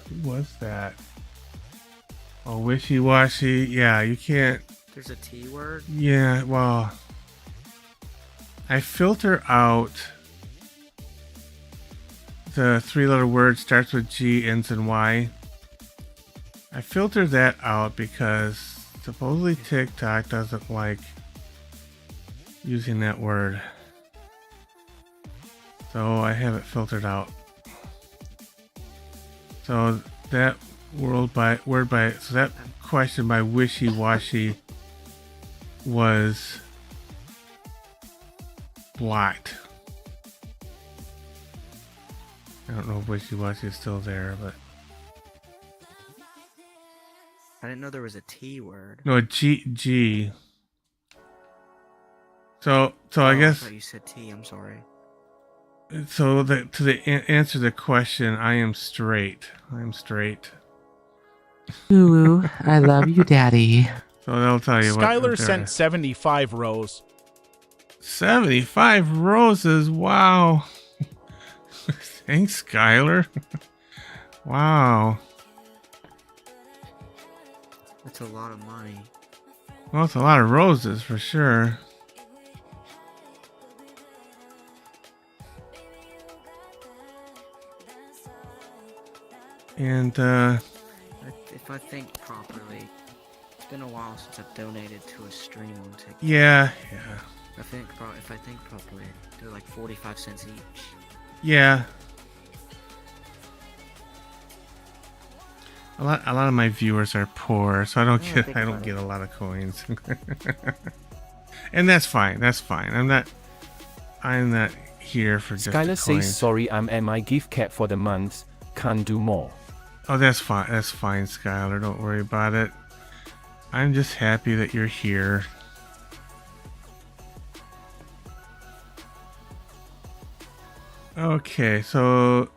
Who was that? Oh, wishy-washy. Yeah, you can't. There's a T word? Yeah, well, I filter out the 3-letter word starts with G, ends in Y. I filter that out because supposedly TikTok doesn't like using that word. So I have it filtered out. So that so that question by wishy-washy was blocked. I don't know if wishy-washy is still there, but I didn't know there was a T word. no, G. So I guess. I thought you said T. I'm sorry. So answer the question, I am straight. I'm straight. Ooh, I love you, Daddy. So they'll tell you what. Skylar sent 75 rows. 75 roses. Wow. Thanks, Skylar. Wow. That's a lot of money. Well, it's a lot of roses for sure. And if I think properly, it's been a while since I've donated to a stream on TikTok. Yeah. If I think properly, they're like 45 cents each. Yeah. A lot of my viewers are poor, so I don't get a lot of coins. And that's fine. That's fine. I'm not here for just Skylar the says, coins. sorry, I'm at my gift cap for the month. Can't do more. Oh, that's fine. That's fine, Skylar. Don't worry about it. I'm just happy that you're here. Okay, so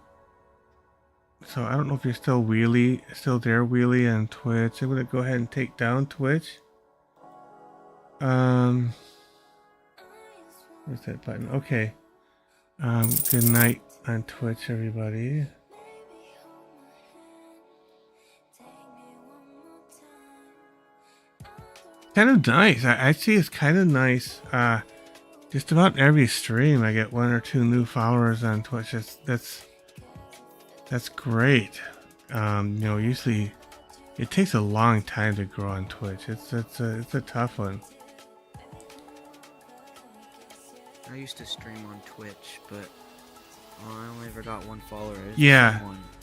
I don't know if you're still there, Wheelie, on Twitch. I'm gonna go ahead and take down Twitch. Where's that button? Okay. Good night on Twitch, everybody. Kind of nice. I see it's kind of nice. Just about every stream I get 1 or 2 new followers on Twitch. That's great. You know, usually it takes a long time to grow on Twitch. It's a tough one. I used to stream on Twitch, but I only ever got 1 follower. Yeah.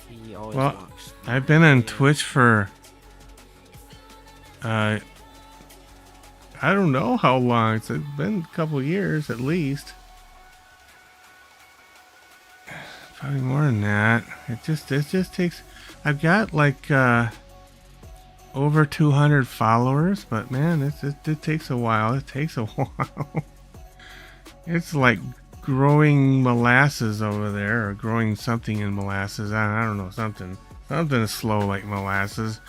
He always Well, watched. I've been on Twitch for I don't know how long. It's been a couple years at least. Probably more than that. It just takes. I've got like over 200 followers, but man, it takes a while. It takes a while. It's like growing molasses over there, or growing something in molasses. I don't know, something is slow like molasses.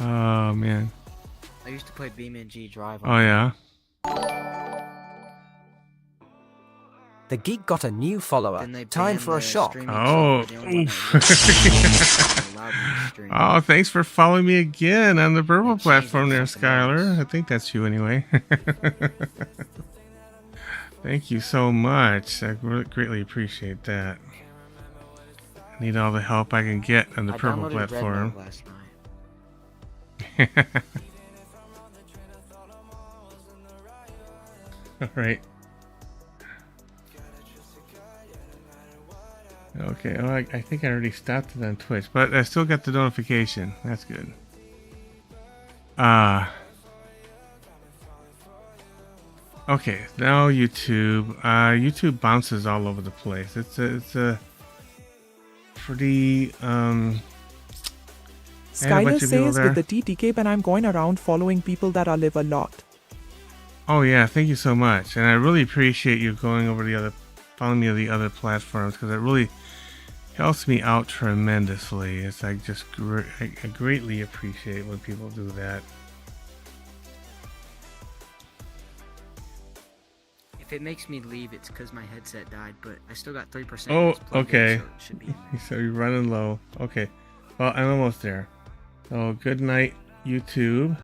Oh man. I used to play BeamNG Drive. Oh yeah. The Geek got a new follower. Time for a shop. Oh. Oh, thanks for following me again on the Verbal platform there, Skylar. I think that's you anyway. Thank you so much. I greatly appreciate that. I need all the help I can get on the Purple platform. Last night. All right. Okay. Oh, I think I already stopped it on Twitch, but I still got the notification. That's good. Okay. Now YouTube. YouTube bounces all over the place. It's a pretty Skylar says with the TTK, and I'm going around following people that I live a lot. Oh yeah, thank you so much, and I really appreciate you going over following me on the other platforms, because it really helps me out tremendously. It's like just I greatly appreciate when people do that. If it makes me leave, it's because my headset died, but I still got 3%. Oh, okay. So, it should be in there. So you're running low. Okay. Well, I'm almost there. So good night, YouTube.